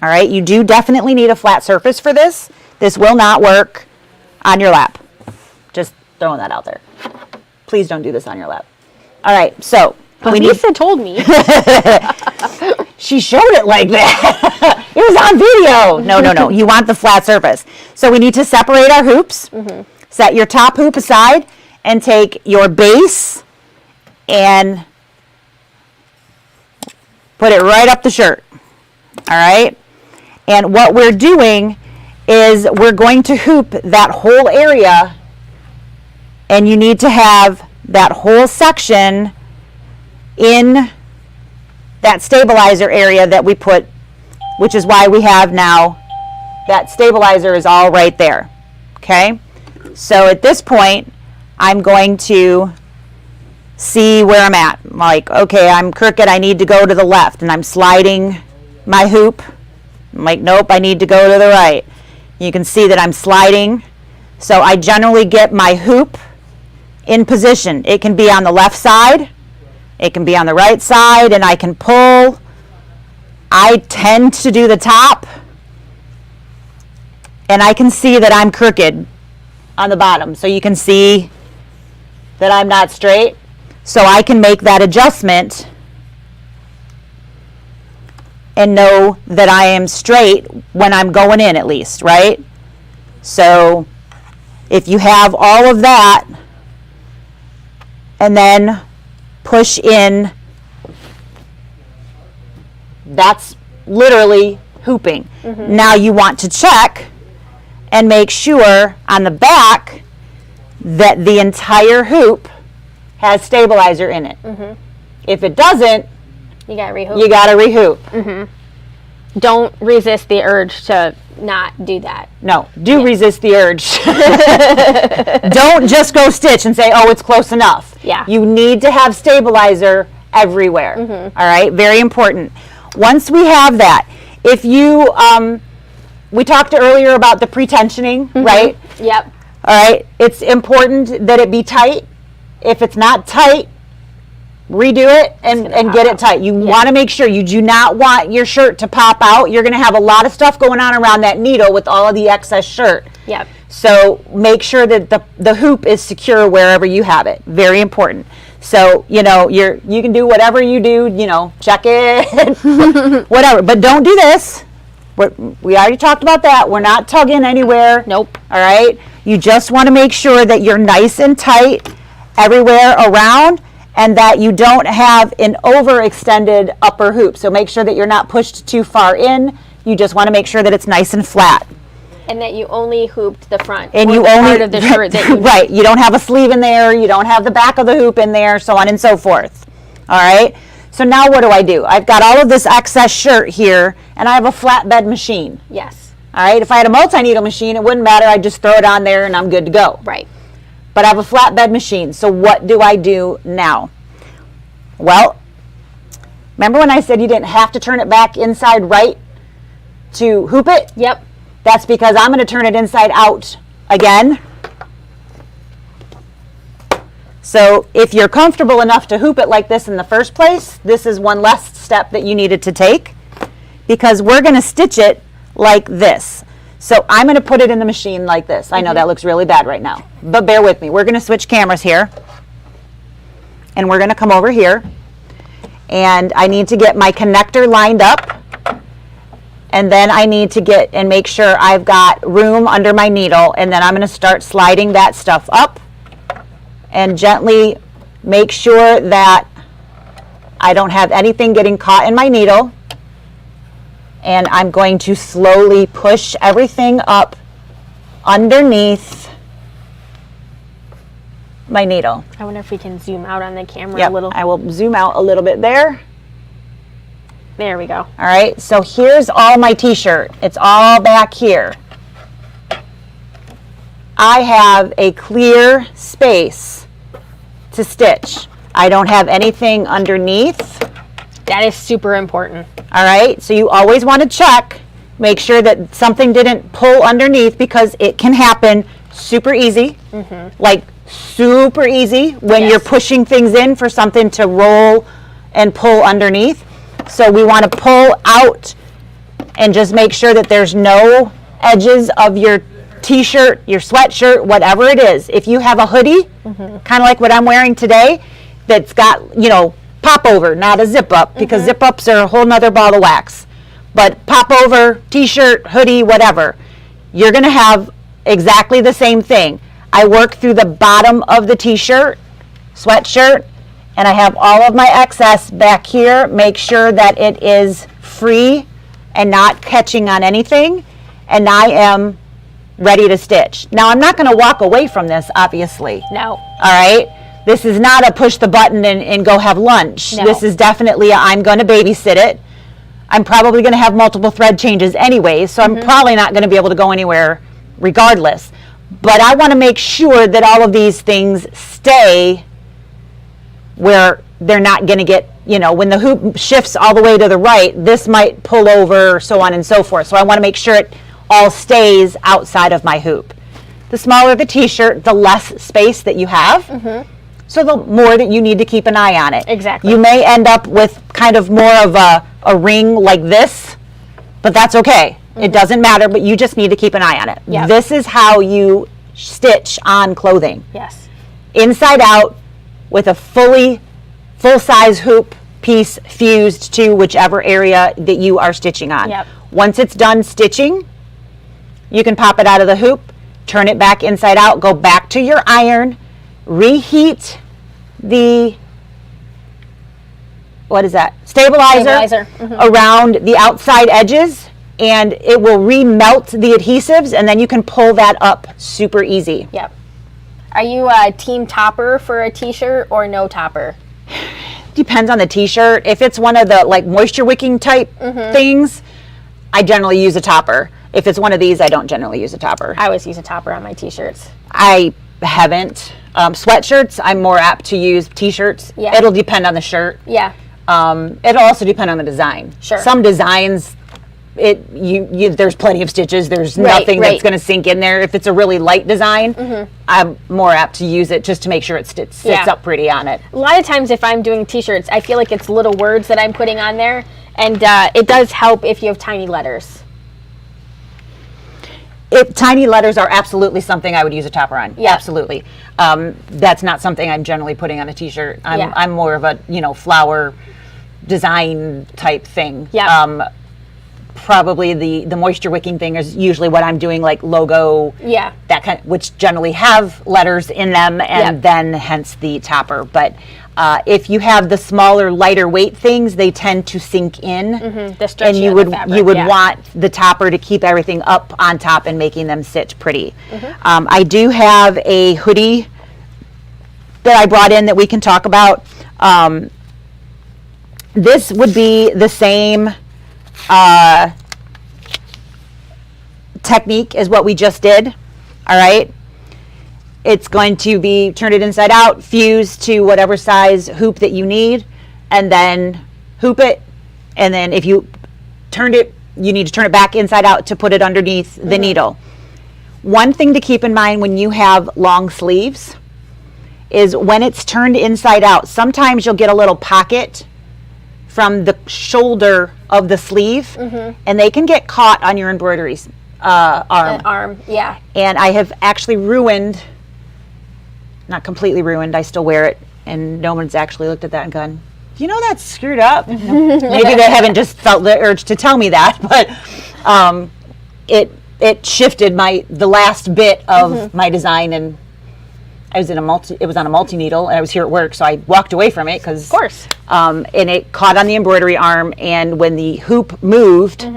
All right? You do definitely need a flat surface for this. This will not work on your lap. Just throwing that out there. Please don't do this on your lap. All right, so Lisa told me. She showed it like that. It was on video. No. You want the flat surface. So we need to separate our hoops. Set your top hoop aside and take your base and put it right up the shirt. All right? And what we're doing is we're going to hoop that whole area, and you need to have that whole section in that stabilizer area that we put, which is why we have now that stabilizer is all right there. Okay? So at this point, I'm going to see where I'm at. Like, okay, I'm crooked, I need to go to the left, and I'm sliding my hoop. I'm like, nope, I need to go to the right. You can see that I'm sliding. So I generally get my hoop in position. It can be on the left side, it can be on the right side, and I can pull. I tend to do the top, and I can see that I'm crooked on the bottom. So you can see that I'm not straight. So I can make that adjustment and know that I am straight when I'm going in at least, right? So if you have all of that, and then push in, that's literally hooping. Now you want to check and make sure on the back that the entire hoop has stabilizer in it. If it doesn't, You got to rehoop. you got to rehoop. Don't resist the urge to not do that. No, resist the urge. Don't just go stitch and say, oh, it's close enough. Yeah. You need to have stabilizer everywhere. All right, very important. Once we have that, if you, we talked earlier about the pre-tensioning, right? Yep. All right, it's important that it be tight. If it's not tight, redo it and get it tight. You want to make sure you do not want your shirt to pop out. You're going to have a lot of stuff going on around that needle with all of the excess shirt. Yep. So make sure that the hoop is secure wherever you have it. Very important. So, you can do whatever you do, check it, whatever. But don't do this. We already talked about that. We're not tugging anywhere. Nope. All right? You just want to make sure that you're nice and tight everywhere around, and that you don't have an overextended upper hoop. So make sure that you're not pushed too far in. You just want to make sure that it's nice and flat. And that you only hooped the front. And or you the only part of the shirt that you right. You don't have a sleeve in there. You don't have the back of the hoop in there, so on and so forth. All right. So now what do? I've got all of this excess shirt here, and I have a flatbed machine. Yes. All right. If I had a multi-needle machine, it wouldn't matter. I'd just throw it on there, and I'm good to go. Right. But I have a flatbed machine. So what do I do now? Well, remember when I said you didn't have to turn it back inside right to hoop it? Yep. That's because I'm going to turn it inside out again. So if you're comfortable enough to hoop it like this in the first place, this is one less step that you needed to take, because we're going to stitch it like this. So I'm going to put it in the machine like this. I know that looks really bad right now, but bear with me. We're going to switch cameras here, and we're going to come over here, and I need to get my connector lined up. And then I need to get and make sure I've got room under my needle, and then I'm going to start sliding that stuff up and gently make sure that I don't have anything getting caught in my needle. And I'm going to slowly push everything up underneath my needle. I wonder if we can zoom out on the camera a little. I will zoom out a little bit there. There we go. All right, so here's all my t-shirt. It's all back here. I have a clear space to stitch. I don't have anything underneath. That is super important. All right, so you always want to check, make sure that something didn't pull underneath, because it can happen super easy, like super easy when you're pushing things in for something to roll and pull underneath. So we want to pull out and just make sure that there's no edges of your t-shirt, your sweatshirt, whatever it is. If you have a hoodie, kind of like what I'm wearing today, that's got, pop over, not a zip up, because zip ups are a whole nother ball of wax. But pop over, t-shirt, hoodie, whatever, you're going to have exactly the same thing. I work through the bottom of the t-shirt, sweatshirt, and I have all of my excess back here. Make sure that it is free and not catching on anything. And I am ready to stitch. Now, I'm not going to walk away from this, obviously. No. All right? This is not a push the button and go have lunch. No. This is definitely I'm going to babysit it. I'm probably going to have multiple thread changes anyway, so I'm probably not going to be able to go anywhere regardless. But I want to make sure that all of these things stay where they're not going to get, when the hoop shifts all the way to the right, this might pull over, so on and so forth. So I want to make sure it all stays outside of my hoop. The smaller the t-shirt, the less space that you have. So the more that you need to keep an eye on it. Exactly. You may end up with kind of more of a ring like this, but that's okay. It doesn't matter, but you just need to keep an eye on it. Yep. This is how you stitch on clothing. Yes. Inside out with a full-size hoop piece fused to whichever area that you are stitching on. Yep. Once it's done stitching, you can pop it out of the hoop, turn it back inside out, go back to your iron, reheat the, what is that? Stabilizer. Around the outside edges, and it will remelt the adhesives, and then you can pull that up super easy. Yep. Are you a team topper for a t-shirt or no topper? Depends on the t-shirt. If it's one of the like moisture wicking type things, I generally use a topper. If it's one of these, I don't generally use a topper. I always use a topper on my t-shirts. I haven't. Sweatshirts, I'm more apt to use t-shirts. Yeah. It'll depend on the shirt. Yeah. It'll also depend on the design. Sure. Some designs, there's plenty of stitches. There's Right, nothing right. that's going to sink in there. If it's a really light design, I'm more apt to use it just to make sure it sits Yeah. up pretty on it. A lot of times if I'm doing t-shirts, I feel like it's little words that I'm putting on there, and it does help if you have tiny letters. Tiny letters are absolutely something I would use a topper on. Yeah. Absolutely. That's not something I'm generally putting on a t-shirt. Yeah. I'm more of a, flower design type thing. Yeah. Probably the moisture wicking thing is usually what I'm doing, like logo, Yeah. that kind, which generally have letters in them, and Yep. then hence the topper. But if you have the smaller, lighter weight things, they tend to sink in, The stretching and you of would the fabric, you would yeah. want the topper to keep everything up on top and making them sit pretty. I do have a hoodie that I brought in that we can talk about. This would be the same technique as what we just did. All right. It's going to be turn it inside out, fuse to whatever size hoop that you need, and then hoop it. And then if you turned it, you need to turn it back inside out to put it underneath the needle. One thing to keep in mind when you have long sleeves is when it's turned inside out, sometimes you'll get a little pocket from the shoulder of the sleeve, and they can get caught on your embroideries arm. Yeah. And I have actually ruined, not completely ruined, I still wear it, and no one's actually looked at that and gone, you know, that's screwed up. Maybe they haven't just felt the urge to tell me that, but it shifted the last bit of my design, and I was it was on a multi-needle, and I was here at work, so I walked away from it because, Of course. and it caught on the embroidery arm, and when the hoop moved,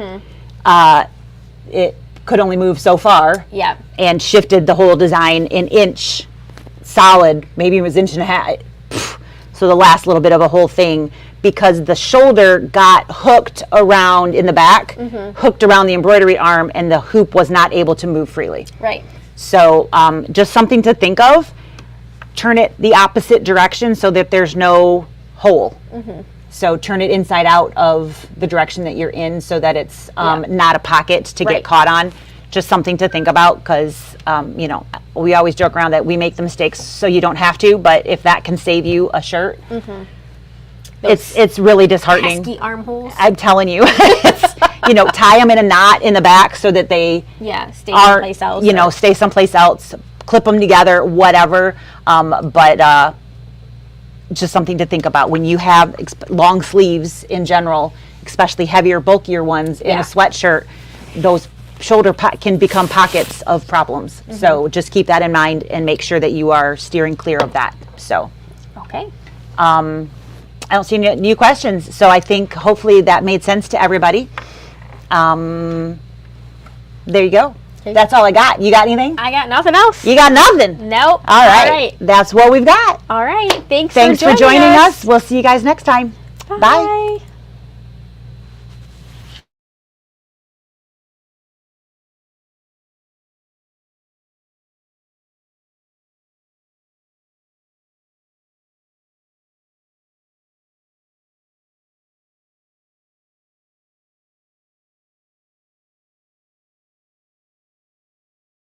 it could only move so far. Yeah. And shifted the whole design an inch solid, maybe it was inch and a half. So the last little bit of a whole thing, because the shoulder got hooked around in the back, hooked around the embroidery arm, and the hoop was not able to move freely. Right. So just something to think of. Turn it the opposite direction so that there's no hole. So turn it inside out of the direction that you're in so that it's not a pocket to Right. get caught on. Just something to think about, because we always joke around that we make the mistakes so you don't have to, but if that can save you a shirt, it's really disheartening. Pesky armholes. I'm telling you. Tie them in a knot in the back so that they Yeah. Stay are, someplace else. stay someplace else, clip them together, whatever. But just something to think about when you have long sleeves in general, especially heavier, bulkier ones in Yeah. a sweatshirt, those shoulder can become pockets of problems. So just keep that in mind and make sure that you are steering clear of that. So Okay. I don't see any new questions. So I think hopefully that made sense to everybody. There you go. That's all I got. You got anything? I got nothing else. You got nothing? Nope. All right. That's what we've got. All right. Thanks Thanks for joining us. We'll see you guys next time. Bye. Bye.